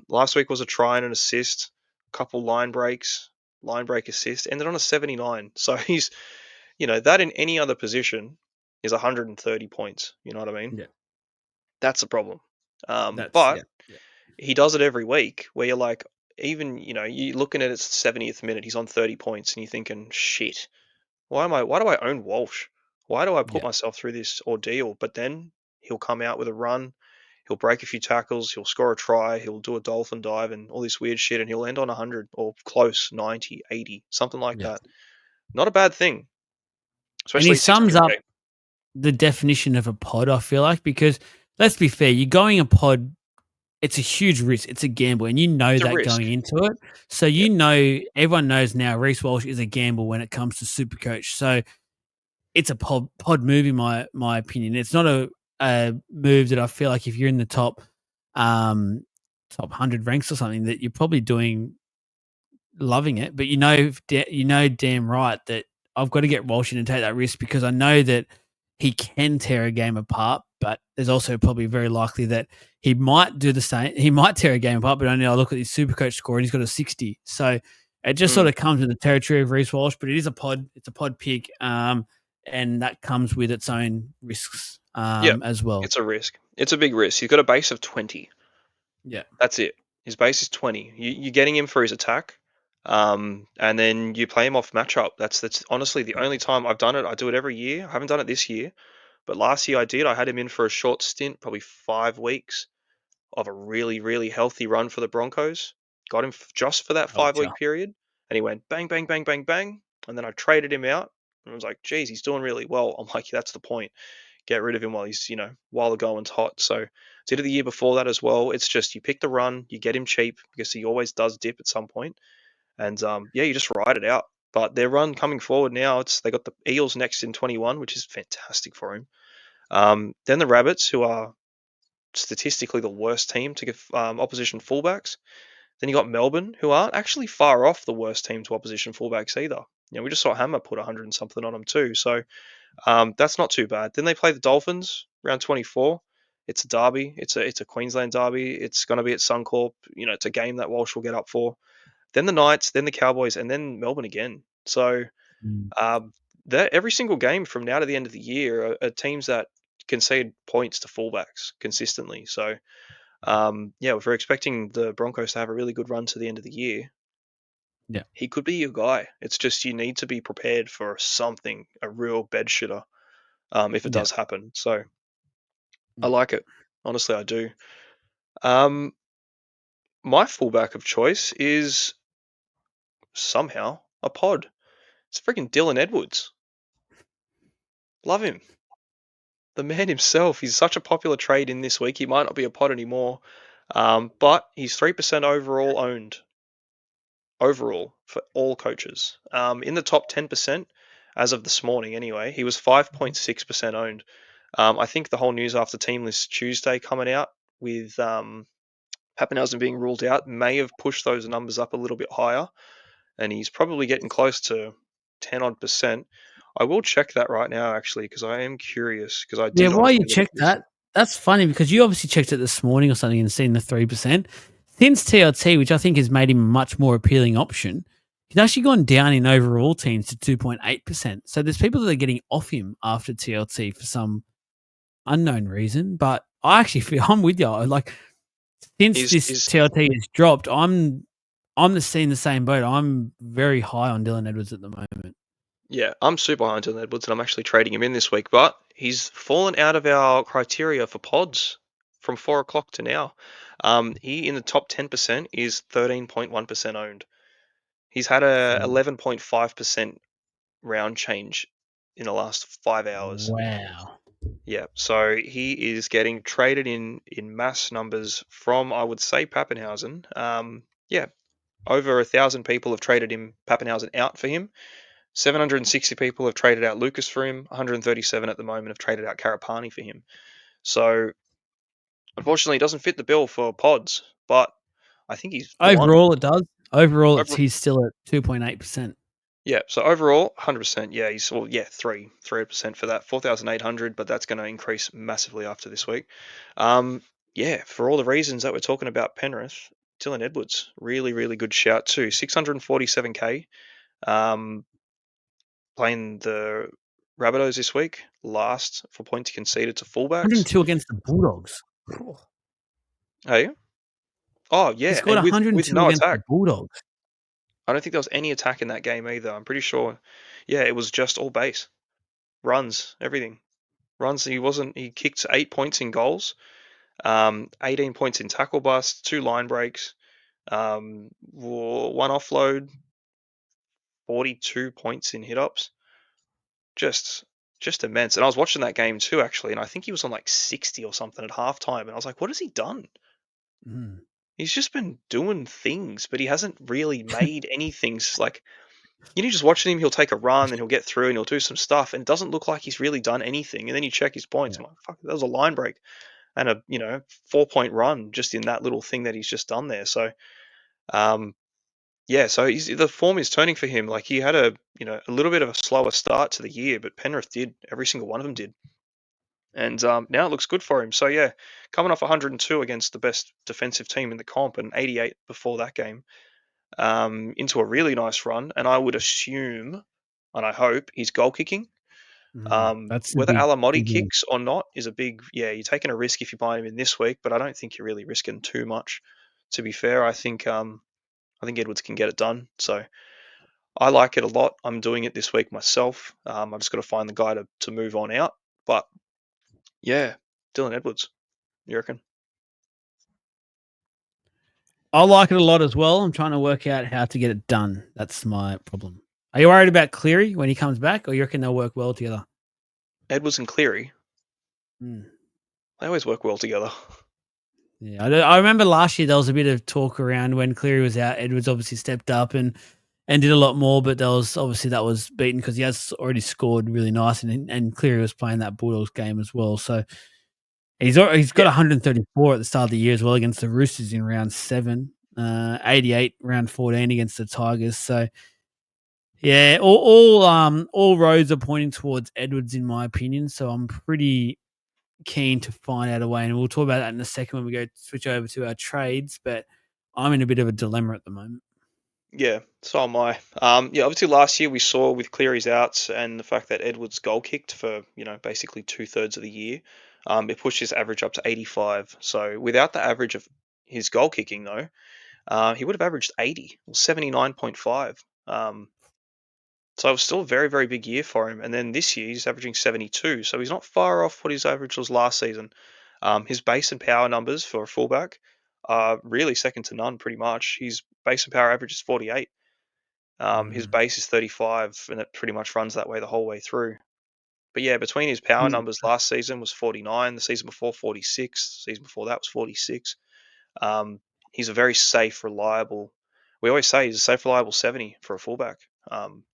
Last week was a try and an assist, a couple line break assist, ended on a 79. So he's, that in any other position is 130 points. You know what I mean? Yeah. That's a problem. That's But yeah. Yeah. he does it every week where you're like, even, you're looking at its 70th minute, he's on 30 points and you're thinking, shit, why do I own Walsh? Why do I put Yeah. myself through this ordeal? But then he'll come out with a run, he'll break a few tackles, he'll score a try, he'll do a dolphin dive and all this weird shit, and he'll end on 100 or close, 90, 80, something like Yeah. that. Not a bad thing, And he especially sums 600k. up the definition of a pod, I feel like, because let's be fair, you're going a pod, it's a huge risk. It's a gamble, and you know It's a that risk. going into it. So Yeah. everyone knows now Reece Walsh is a gamble when it comes to Supercoach. So it's a pod move in my opinion. It's not a move that I feel like if you're in the top 100 ranks or something that you're probably loving it, but damn right that I've got to get Walsh in and take that risk because I know that he can tear a game apart, but there's also probably very likely that he might do the same. He might tear a game apart, but only I look at his Supercoach score and he's got a 60. So it just sort of comes with the territory of Reece Walsh, but it is a pod. It's a pod pick, and that comes with its own risks Yeah, as well. it's a risk. It's a big risk. He's got a base of 20. Yeah. That's it. His base is 20. You're getting him for his attack, and then you play him off matchup. That's honestly the only time I've done it. I do it every year. I haven't done it this year, but last year I did. I had him in for a short stint, probably 5 weeks of a really, really healthy run for the Broncos. Got him just for that 5 week Gotcha. period, and he went bang, bang, bang, bang, bang. And then I traded him out, and I was like, geez, he's doing really well. I'm like, that's the point. Get rid of him while he's, while the going's hot. So did it the year before that as well. It's just you pick the run, you get him cheap because he always does dip at some point, and yeah, you just ride it out. But their run coming forward now, they got the Eels next in 21, which is fantastic for him. Then the Rabbits, who are statistically the worst team to give opposition fullbacks. Then you got Melbourne, who aren't actually far off the worst team to opposition fullbacks either. We just saw Hammer put 100 and something on them too, so that's not too bad. Then they play the Dolphins round 24. It's a derby. It's a Queensland derby. It's going to be at Suncorp. It's a game that Walsh will get up for. Then the Knights, then the Cowboys, and then Melbourne again. So Mm. every single game from now to the end of the year are teams that concede points to fullbacks consistently. So yeah, if we're expecting the Broncos to have a really good run to the end of the year, Yeah. he could be your guy. It's just you need to be prepared for something, a real bed shitter, if it Yeah. does happen. So I Yeah. like it. Honestly, I do. Um, my fullback of choice is somehow a pod. It's freaking Dylan Edwards. Love him. The man himself. He's such a popular trade in this week. He might not be a pod anymore, but he's 3% overall owned. Overall for all coaches. In the top 10%, as of this morning anyway, he was 5.6% owned. I think the whole news after Team List Tuesday coming out with Pappenhausen being ruled out may have pushed those numbers up a little bit higher, and he's probably getting close to 10 odd percent. I will check that right now actually because I am curious because I Yeah, did why honestly you never check do so. that? That's funny because you obviously checked it this morning or something and seen the 3%. Since TLT, which I think has made him a much more appealing option, he's actually gone down in overall teams to 2.8%. So there's people that are getting off him after TLT for some unknown reason. But I actually feel I'm with you. Like since He's this he's TLT has dropped, I'm the same boat. I'm very high on Dylan Edwards at the moment. Yeah, I'm super high on Dylan Edwards, and I'm actually trading him in this week, but he's fallen out of our criteria for pods from 4 o'clock to now. He in the top 10% is 13.1% owned. He's had a 11.5% round change in the last 5 hours. Wow. Yeah, so he is getting traded in mass numbers from, I would say, Pappenhausen. Yeah, over 1,000 people have traded Pappenhausen out for him. 760 people have traded out Lucas for him. 137 at the moment have traded out Karapani for him. So unfortunately, he doesn't fit the bill for pods, but I think he's the one. Overall, it does. Overall, Over, he's still at 2.8%. yeah. So overall, 100%. Yeah, he's well. Yeah, 3% for that. 4,800, but that's going to increase massively after this week. Yeah, for all the reasons that we're talking about Penrith, Dylan Edwards, really, really good shout too. 647k. Playing the Rabbitohs this week, last for points conceded to fullbacks. 102 against the Bulldogs. Hey, oh He yeah, scored and with 102 no against attack. the Bulldogs. I don't think there was any attack in that game either. I'm pretty sure. Yeah, it was just all base, runs, everything. Runs. He wasn't. He kicked 8 points in goals, 18 points in tackle busts, 2 line breaks, one offload, 42 points in hit ups. Just just immense. And I was watching that game too, actually, and I think he was on like 60 or something at halftime, and I was like, what has he done? Mm. He's just been doing things, but he hasn't really made anything. Like, just watching him, he'll take a run and he'll get through and he'll do some stuff, and it doesn't look like he's really done anything. And then you check his points, Yeah. I'm like, fuck, that was a line break and a 4 point run just in that little thing that he's just done there. So, um, yeah, so the form is turning for him. Like he had a little bit of a slower start to the year, but Penrith did. Every single one of them did. And now it looks good for him. So yeah, coming off 102 against the best defensive team in the comp and 88 before that game, into a really nice run. And I would assume, and I hope, he's goal kicking. That's the Whether Alamotti big one. kicks or not is a big, yeah, you're taking a risk if you buy him in this week, but I don't think you're really risking too much. To be fair, I think Edwards can get it done. So I like it a lot. I'm doing it this week myself. I just got to find the guy to move on out. But yeah, Dylan Edwards, you reckon? I like it a lot as well. I'm trying to work out how to get it done. That's my problem. Are you worried about Cleary when he comes back, or you reckon they'll work well together? Edwards and Cleary, Mm. they always work well together. Yeah, I remember last year there was a bit of talk around when Cleary was out. Edwards obviously stepped up and did a lot more, but there was obviously that was beaten because he has already scored really nice, and Cleary was playing that Bulldogs game as well. So he's got Yeah, 134 at the start of the year as well against the Roosters in round 7, 88 round 14 against the Tigers. So yeah, all roads are pointing towards Edwards in my opinion. So I'm pretty keen to find out a way, and we'll talk about that in a second when we go switch over to our trades. But I'm in a bit of a dilemma at the moment. yeah, so am I. Yeah, obviously last year we saw with Cleary's outs and the fact that Edwards goal kicked for basically 2/3 of the year, it pushed his average up to 85. So without the average of his goal kicking though, he would have averaged 80 or 79.5. So it was still a very, very big year for him. And then this year he's averaging 72. So he's not far off what his average was last season. His base and power numbers for a fullback are really second to none, pretty much. His base and power average is 48. His Mm. base is 35, and it pretty much runs that way the whole way through. But yeah, between his power numbers last season was 49, the season before 46, the season before that was 46. He's a very safe, reliable. We always say he's a safe, reliable 70 for a fullback.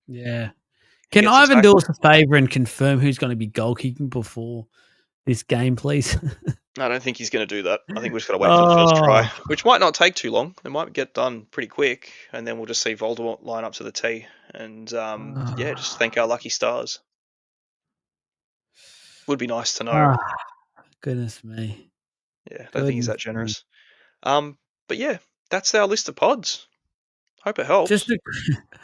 Yeah. He Can gets a Ivan tack. do us a favour and confirm who's going to be goal kicking before this game, please? I don't think he's going to do that. I think we've just got to wait for the first try, Oh, which might not take too long. It might get done pretty quick, and then we'll just see Voldemort line up to the tee, and yeah, just thank our lucky stars. Would be nice to know. ah, goodness me. Yeah, I don't think he's Goodness that me. generous. But yeah, that's our list of pods. Hope it Just helps.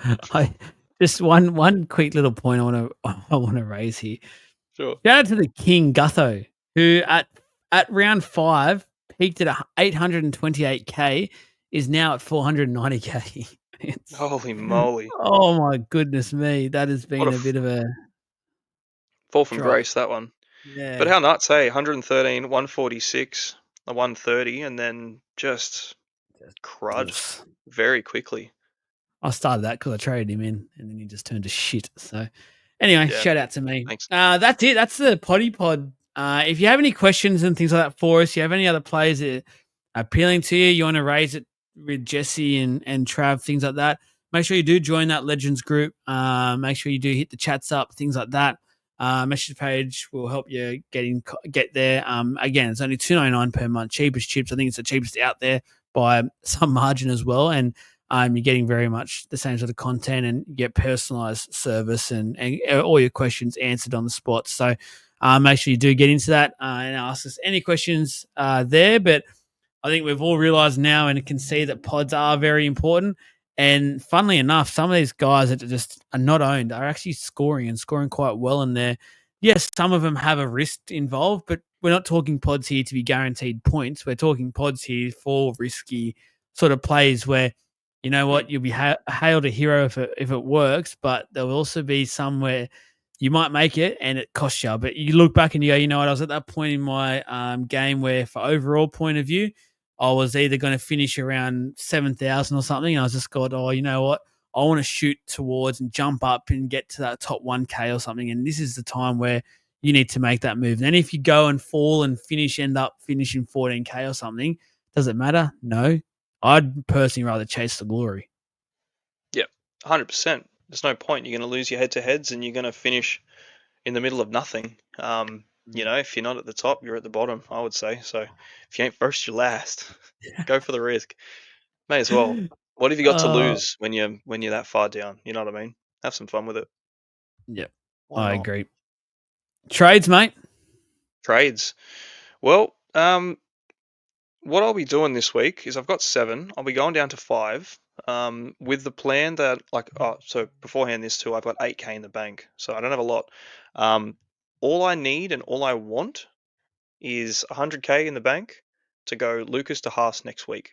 a, I just one quick little point I want to raise here. Sure. Shout out to the King Gutho, who at round 5 peaked at 828k is now at 490k. Holy moly! Oh my goodness me, that has What been a a bit of a fall from drop. grace, that one. But Yeah, how nuts, hey? 113, 146, a 130, and then just crud oof. very quickly. I started that because I traded him in, and then he just turned to shit. So, anyway, Yeah, shout out to me. thanks. That's it. That's the Poddy Pod. If you have any questions and things like that for us, you have any other players that are appealing to you, you want to raise it with Jesse and Trav, things like that. Make sure you do join that Legends group. Make sure you do hit the chats up, things like that. Message page will help you get there. Again, it's only $2.99 per month, cheapest chips. I think it's the cheapest out there by some margin as well, and you're getting very much the same sort of content and you get personalized service and all your questions answered on the spot. So make sure you do get into that and ask us any questions there. But I think we've all realized now and can see that pods are very important. And funnily enough, some of these guys that just are not owned are actually scoring and scoring quite well in there. Yes, some of them have a risk involved, but we're not talking pods here to be guaranteed points. We're talking pods here for risky sort of plays where, you know Mm, what, you'll be hailed a hero if it works, but there will also be somewhere you might make it and it costs you. But you look back and you go, you know what, I was at that point in my game where, for overall point of view, I was either going to finish around 7,000 or something. And I was just got, oh, you know what? I want to shoot towards and jump up and get to that top 1K or something. And this is the time where you need to make that move. And if you go and fall and end up finishing 14K or something, does it matter? No. I'd personally rather chase the glory. yeah, 100%. There's no point. You're going to lose your head-to-heads, and you're going to finish in the middle of nothing. If you're not at the top, you're at the bottom, I would say. So if you ain't first, you're last. Go for the risk. May as well. What have you got to uh, lose when you're that far down? You know what I mean? Have some fun with it. yeah, Why I not? agree. Trades, mate. Trades. Well, what I'll be doing this week is I've got 7. I'll be going down to 5. With the plan that, so beforehand this too, I've got 8k in the bank, so I don't have a lot. Um, all I need and all I want is 100k in the bank to go Lucas to Haas next week.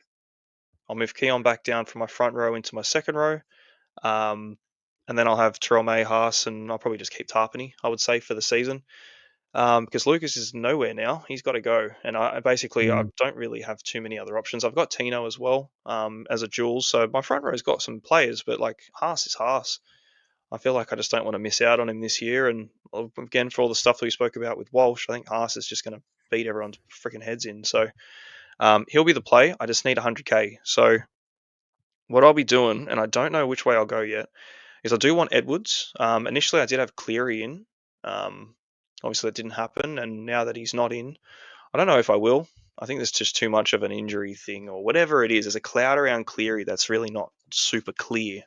I'll move Keon back down from my front row into my second row. Um, and then I'll have Terrell May, Haas, and I'll probably just keep Tarpany, I would say, for the season. Because Lucas is nowhere now. He's got to go. And I Mm. don't really have too many other options. I've got Tino as well as a dual. So my front row's got some players, but like Haas is Haas. I feel like I just don't want to miss out on him this year. And again, for all the stuff that we spoke about with Walsh, I think Haas is just going to beat everyone's freaking heads in. So he'll be the play. I just need 100k. So what I'll be doing, and I don't know which way I'll go yet, is I do want Edwards. Initially, I did have Cleary in. Um, Obviously, that didn't happen, and now that he's not in, I don't know if I will. I think there's just too much of an injury thing, or whatever it is. There's a cloud around Cleary that's really not super clear.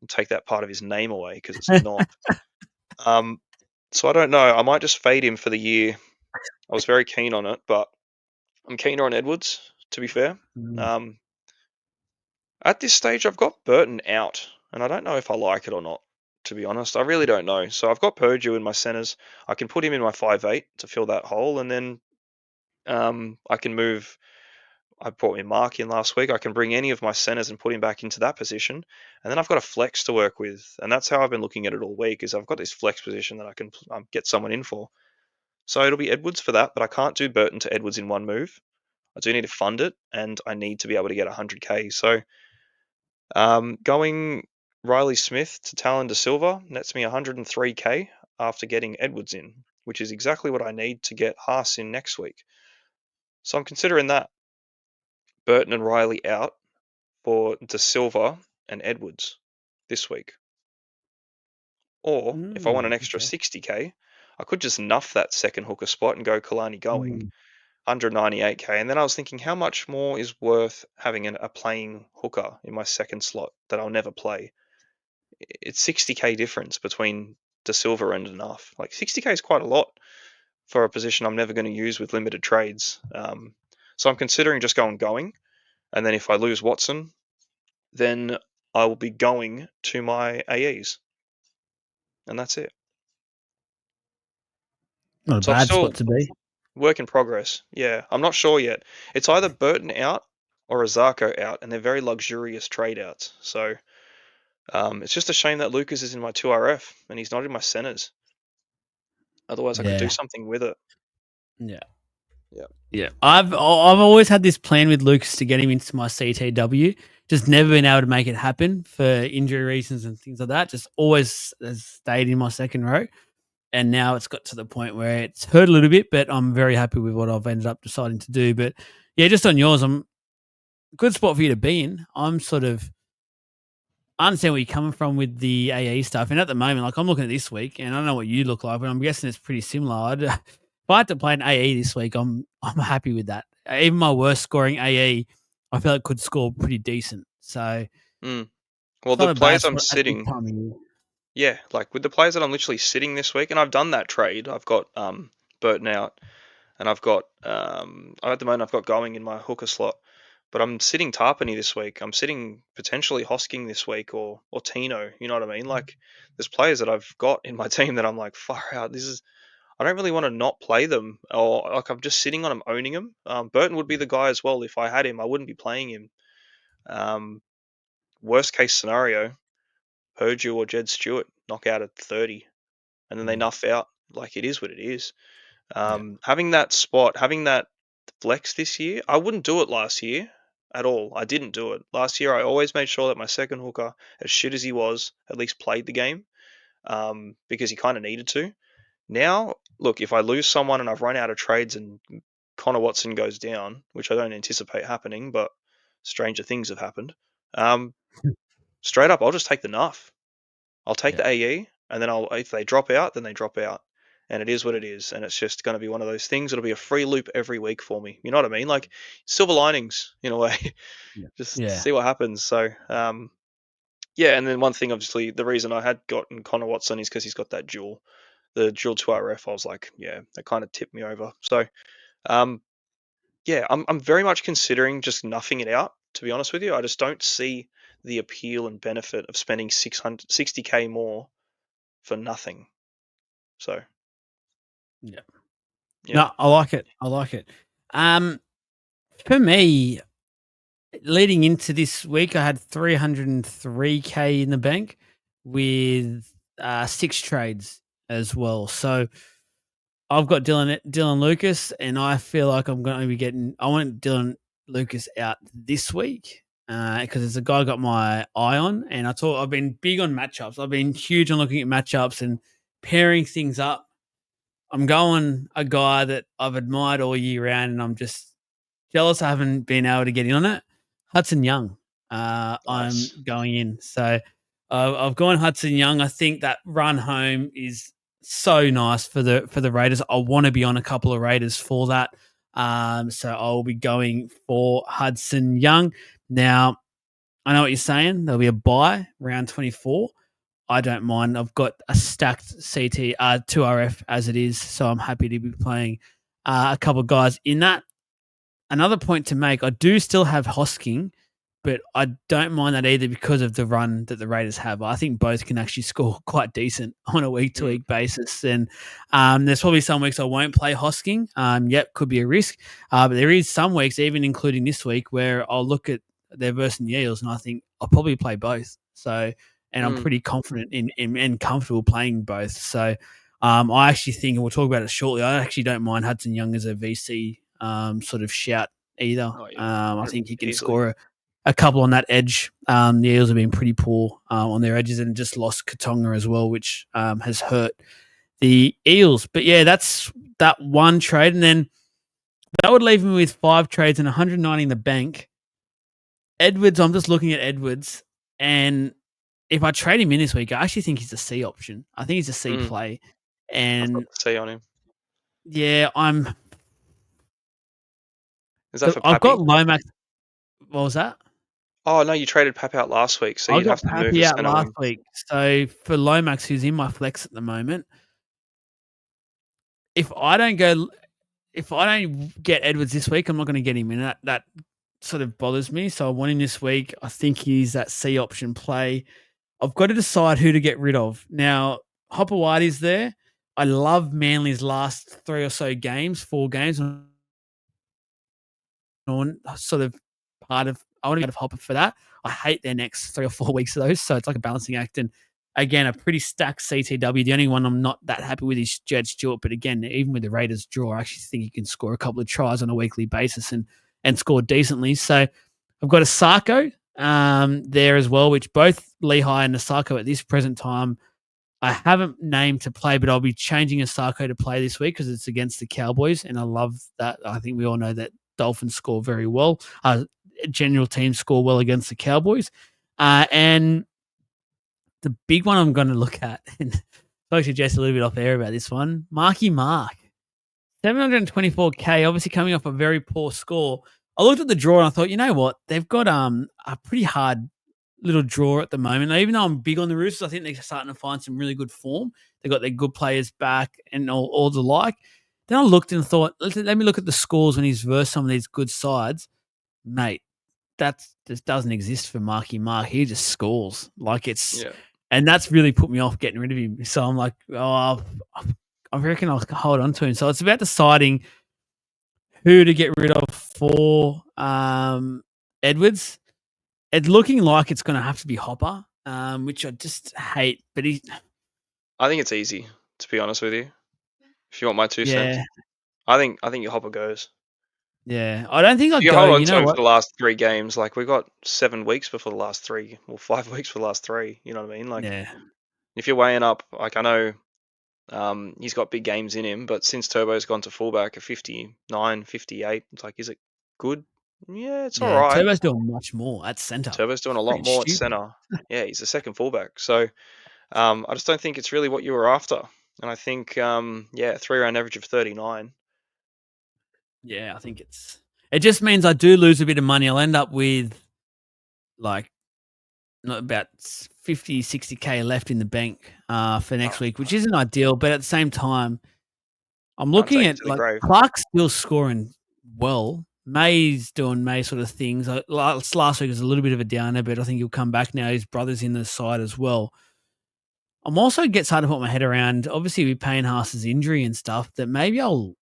And take that part of his name away because it's not. Um, so I don't know. I might just fade him for the year. I was very keen on it, but I'm keener on Edwards. To be fair, Mm. um, at this stage, I've got Burton out, and I don't know if I like it or not. To be honest, I really don't know. So I've got Purdue in my centres. I can put him in my 5'8" to fill that hole, and then I can move. I brought in Mark in last week. I can bring any of my centres and put him back into that position, and then I've got a flex to work with, and that's how I've been looking at it all week. Is I've got this flex position that I can get someone in for. So it'll be Edwards for that, but I can't do Burton to Edwards in one move. I do need to fund it, and I need to be able to get 100k. So going Riley Smith to Talon de Silva nets me 103k after getting Edwards in, which is exactly what I need to get Haas in next week. So I'm considering that Burton and Riley out for De Silva and Edwards this week. Or if I want an extra Okay. 60k, I could just nuff that second hooker spot and go Kalani going Mm. 198k. And then I was thinking, how much more is worth having a playing hooker in my second slot that I'll never play? It's 60k difference between De Silva and enough. Like 60k is quite a lot for a position I'm never going to use with limited trades. So I'm considering just going, and then if I lose Watson, then I will be going to my AEs, and that's it. Not a So I'm bad still spot to be. work in progress. Yeah, I'm not sure yet. It's either Burton out or Azarko out, and they're very luxurious trade outs. So it's just a shame that Lucas is in my 2RF and he's not in my centers. Otherwise, I could do Yeah. something with it. Yeah. Yeah. Yeah. I've always had this plan with Lucas to get him into my CTW. Just never been able to make it happen for injury reasons and things like that. Just always has stayed in my second row. And now it's got to the point where it's hurt a little bit, but I'm very happy with what I've ended up deciding to do. But yeah, just on yours, I'm good spot for you to be in. I'm sort of I understand where you're coming from with the AE stuff. And at the moment, like I'm looking at this week, and I don't know what you look like, but I'm guessing it's pretty similar. If I had to play an AE this week, I'm happy with that. Even my worst scoring AE, I feel like could score pretty decent. So Mm. Well, it's the not a bad players I'm spot at this sitting, time of year. yeah, like with the players that I'm literally sitting this week, and I've done that trade. I've got Burton out, and I've got at the moment I've got going in my hooker slot. But I'm sitting Tarpany this week. I'm sitting potentially Hosking this week or Tino. You know what I mean? Like, there's players that I've got in my team that I'm like, far out. This is I don't really want to not play them, or like I'm just sitting on them, owning them. Burton would be the guy as well. If I had him, I wouldn't be playing him. Um, Worst case scenario, Purdue or Jed Stewart knock out at 30, and then they Mm, nuff out. Like, it is what it is. yeah. Having that spot, having that flex this year, I wouldn't do it last year at all. I didn't do it last year. I always made sure that my second hooker, as shit as he was, at least played the game, because he kind of needed to. Now, look, if I lose someone and I've run out of trades and Connor Watson goes down, which I don't anticipate happening, but stranger things have happened. Um, Straight up, I'll just take the nuff. I'll take Yeah. the AE, and then if they drop out, then they drop out, and it is what it is, and it's just going to be one of those things. It'll be a free loop every week for me. You know what I mean? Like silver linings in a way. Yeah. Just Yeah. see what happens. So, yeah, and then one thing, obviously, the reason I had gotten Connor Watson is because he's got that the dual 2RF. I was like, yeah, that kind of tipped me over. So, um, yeah, I'm very much considering just nuffing it out. To be honest with you, I just don't see the appeal and benefit of spending 660K more for nothing. So, Yeah. yeah. No, I like it. I like it. Um, for me, leading into this week, I had 303K in the bank with 6 trades as well. So I've got Dylan Lucas, and I feel like I'm going to be getting. I want Dylan Lucas out this week because there's a guy I got my eye on, and I've been big on matchups. I've been huge on looking at matchups and pairing things up. I'm going a guy that I've admired all year round, and I'm just jealous I haven't been able to get in on it. Hudson Young. I'm Nice. going in. So I've gone Hudson Young. I think that run home is so nice for the Raiders. I want to be on a couple of Raiders for that. So I'll be going for Hudson Young. Now, I know what you're saying. There'll be a buy round 24. I don't mind. I've got a stacked CT 2RF as it is, so I'm happy to be playing a couple of guys in that. Another point to make, I do still have Hosking, but I don't mind that either because of the run that the Raiders have. I think both can actually score quite decent on a week to Mm, week basis. And there's probably some weeks I won't play Hosking. Yep, could be a risk. But there is some weeks, even including this week, where I'll look at their versus the Eels and I think I'll probably play both. So, and I'm mm, pretty confident in and comfortable playing both. So, I actually think, and we'll talk about it shortly, I actually don't mind Hudson Young as a VC sort of shout either. oh yeah, I think he can easily. score a couple on that edge. The Eels have been pretty poor on their edges and just lost Katonga as well, which has hurt the Eels. But yeah, that's that one trade. And then that would leave me with 5 trades and 190 in the bank. Edwards, I'm just looking at Edwards, and if I trade him in this week, I actually think he's a C option. I think he's a C Mm, play. I've got And the C on him. yeah, Is that for I've got Pappy? Lomax. What was that? Oh no, you traded Pap out last week, so I you'd got have to move a Pappy out center last wing. week. So for Lomax, who's in my flex at the moment, if I don't go, if I don't get Edwards this week, I'm not going to get him in. That sort of bothers me. So I want him this week. I think he's that C option play. I've got to decide who to get rid of. Now, Hopper White is there. I love Manly's last 3 or so games, 4 games. On sort of part of Hopper for that. I hate their next 3 or 4 weeks of those, so it's like a balancing act. And again, a pretty stacked CTW. The only one I'm not that happy with is Jed Stewart. But again, even with the Raiders draw, I actually think he can score a couple of tries on a weekly basis and score decently. So I've got a Sarko there as well, which both Lehigh and Asako at this present time I haven't named to play, but I'll be changing Asako to play this week because it's against the Cowboys, and I love that. I think we all know that Dolphins score very well. General teams score well against the Cowboys. And the big one I'm going to look at, and I spoke to Jess a little bit off air about this one, Marky Mark. 724K, obviously coming off a very poor score. I looked at the draw and I thought, you know what? They've got a pretty hard little draw at the moment. Even though I'm big on the Roosters, I think they're starting to find some really good form. They got their good players back and all the like. Then I looked and thought, let me look at the scores when he's versed some of these good sides. Mate, that just doesn't exist for Marky Mark. He just scores. And that's really put me off getting rid of him. So I'm like, I reckon I'll hold on to him. So it's about deciding who to get rid of for Edwards. It's looking like it's going to have to be Hopper, which I just hate. But I think it's easy, to be honest with you. If you want my 2 cents, I think your Hopper goes. Yeah. I don't think I'd You go. hold on You to know him for what? the last 3 games. Like, we've got 7 weeks before the last 3, or 5 weeks for the last 3. You know what I mean? Like, Yeah. if you're weighing up, like, I know he's got big games in him, but since Turbo's gone to fullback at 59, 58, it's like, is it good? Yeah, it's all Yeah. right. Turbo's doing much more at centre. Turbo's doing a lot Freaking more at stupid. centre. Yeah, he's the second fullback. So I just don't think it's really what you were after. And I think, 3-round average of 39. Yeah. I think it just means I do lose a bit of money. I'll end up with like not about 50, 60K left in the bank for next Oh, week, which isn't ideal. But at the same time, I'm can't looking take it at to the like grave. Clark's still scoring well. May's doing May sort of things. Last week was a little bit of a downer, but I think he'll come back now. His brother's in the side as well. I'm also gets hard to put my head around, obviously with Payne Haas's injury and stuff, that maybe I'll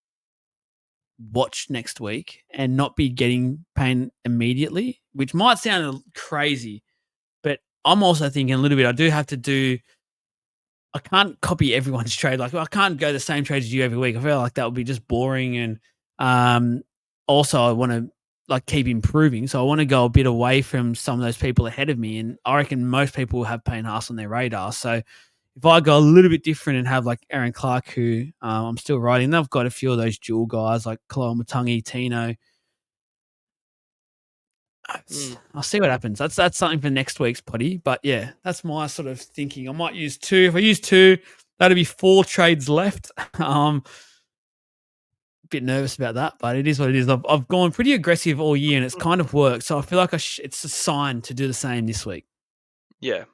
watch next week and not be getting Payne immediately, which might sound crazy, but I'm also thinking a little bit. I can't copy everyone's trade. Like I can't go the same trade as you every week. I feel like that would be just boring. And also I want to like keep improving. So I want to go a bit away from some of those people ahead of me. And I reckon most people will have Payne Haas on their radar. So if I go a little bit different and have like Aaron Clark, who I'm still riding, then I've got a few of those dual guys like Kaloa Matangi, Tino. Mm. I'll see what happens. That's something for next week's potty. But yeah, that's my sort of thinking. I might use 2. If I use 2, that'll be 4 trades left. A bit nervous about that, but it is what it is. I've gone pretty aggressive all year, and it's kind of worked. So I feel like it's a sign to do the same this week. Yeah.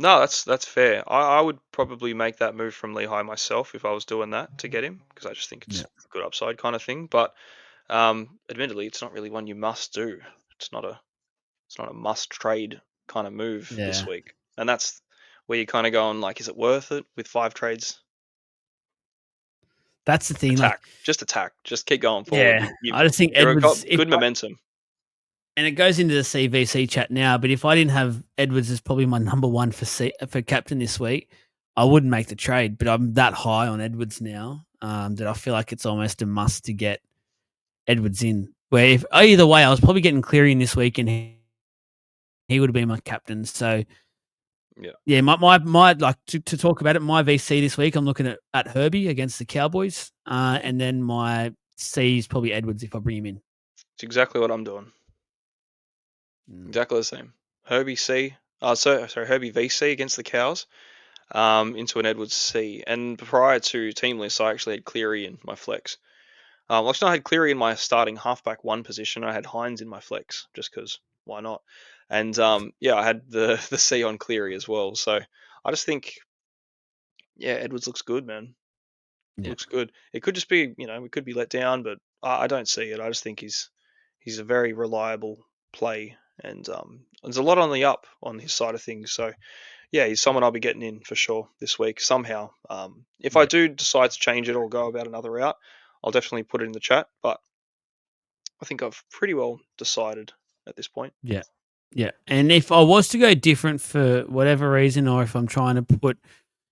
No, that's fair. I would probably make that move from Lehigh myself if I was doing that to get him, because I just think it's Yeah. a good upside kind of thing. But admittedly, it's not really one you must do. It's not a must trade kind of move this Yeah. week, and that's where you're kind of going like, is it worth it with 5 trades? That's the thing. Like, Attack, just keep going forward. yeah, You've I just think got Edwards, good momentum. and it goes into the CVC chat now, but if I didn't have Edwards as probably my number 1 for captain this week, I wouldn't make the trade. But I'm that high on Edwards now that I feel like it's almost a must to get Edwards in. Where if either way, I was probably getting Cleary in this week, and he would have been my captain. So Yeah, yeah, my like to talk about it. My VC this week, I'm looking at Herbie against the Cowboys, and then my C is probably Edwards if I bring him in. it's exactly what I'm doing. Exactly the same. Herbie C. Sorry, Herbie VC against the Cows. Into an Edwards C. And prior to team list, I actually had Cleary in my flex. I had Cleary in my starting halfback 1 position. I had Hines in my flex just because why not? And I had the C on Cleary as well. So I just think, Edwards looks good, man. Yeah, Looks good. It could just be, we could be let down, but I don't see it. I just think he's a very reliable play, and there's a lot on the up on his side of things. So yeah, he's someone I'll be getting in for sure this week somehow. If I yeah, do decide to change it or go about another route, I'll definitely put it in the chat. But I think I've pretty well decided. at this point. Yeah. Yeah. And if I was to go different for whatever reason, or if I'm trying to put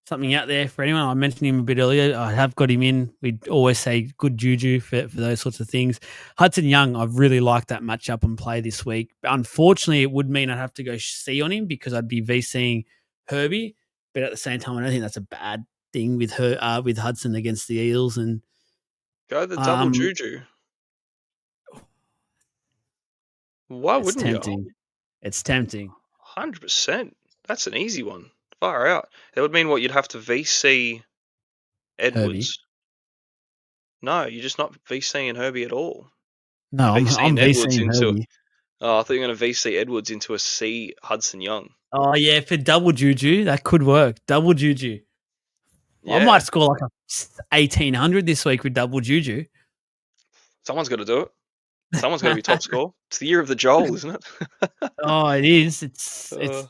something out there for anyone, I mentioned him a bit earlier. I have got him in. We always say good juju for those sorts of things. Hudson Young, I really like that matchup and play this week. Unfortunately, it would mean I'd have to go C on him because I'd be VCing Herbie. But at the same time, I don't think that's a bad thing with with Hudson against the Eels. And Go the double juju. Why it's wouldn't you? tempting. It's tempting. 100%. That's an easy one. Far out. That would mean what you'd have to VC Herbie. Edwards. No, you're just not VCing Herbie at all. No, You're I'm VCing Edwards VCing into. Herbie. Oh, I thought you were going to VC Edwards into a C Hudson Young. Oh yeah, for double juju, that could work. Double juju. I might Yeah, score like a 1800 this week with double juju. someone's got to do it. Someone's got to be top score. It's the year of the Joel, isn't it? Oh, it is. Uh, It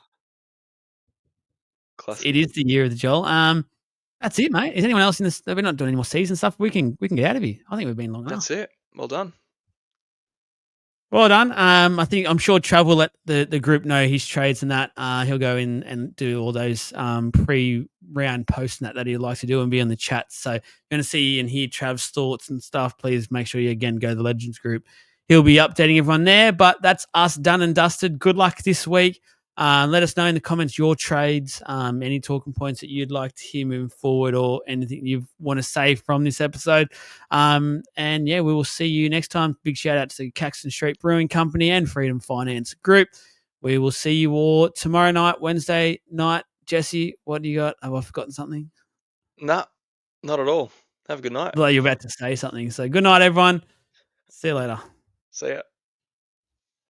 classic. is the year of the Joel. That's it, mate. Is anyone else in this? We're not doing any more season stuff. We can get out of here. I think we've been long enough. That's it. Well done. Well done. I'm sure Trav will let the group know his trades and that. He'll go in and do all those pre-round posts and that he likes to do and be on the chat. So you're going to see and hear Trav's thoughts and stuff. Please make sure you again go to the Legends group. He'll be updating everyone there. But that's us done and dusted. Good luck this week. Let us know in the comments your trades, any talking points that you'd like to hear moving forward, or anything you want to say from this episode. And yeah, we will see you next time. Big shout out to the Caxton Street Brewing Company and Freedom Finance Group. We will see you all tomorrow night, Wednesday night. Jesse, what do you got? Have I forgotten something? Nah, not at all. Have a good night. Well, you're about to say something. So good night, everyone. See you later. See ya.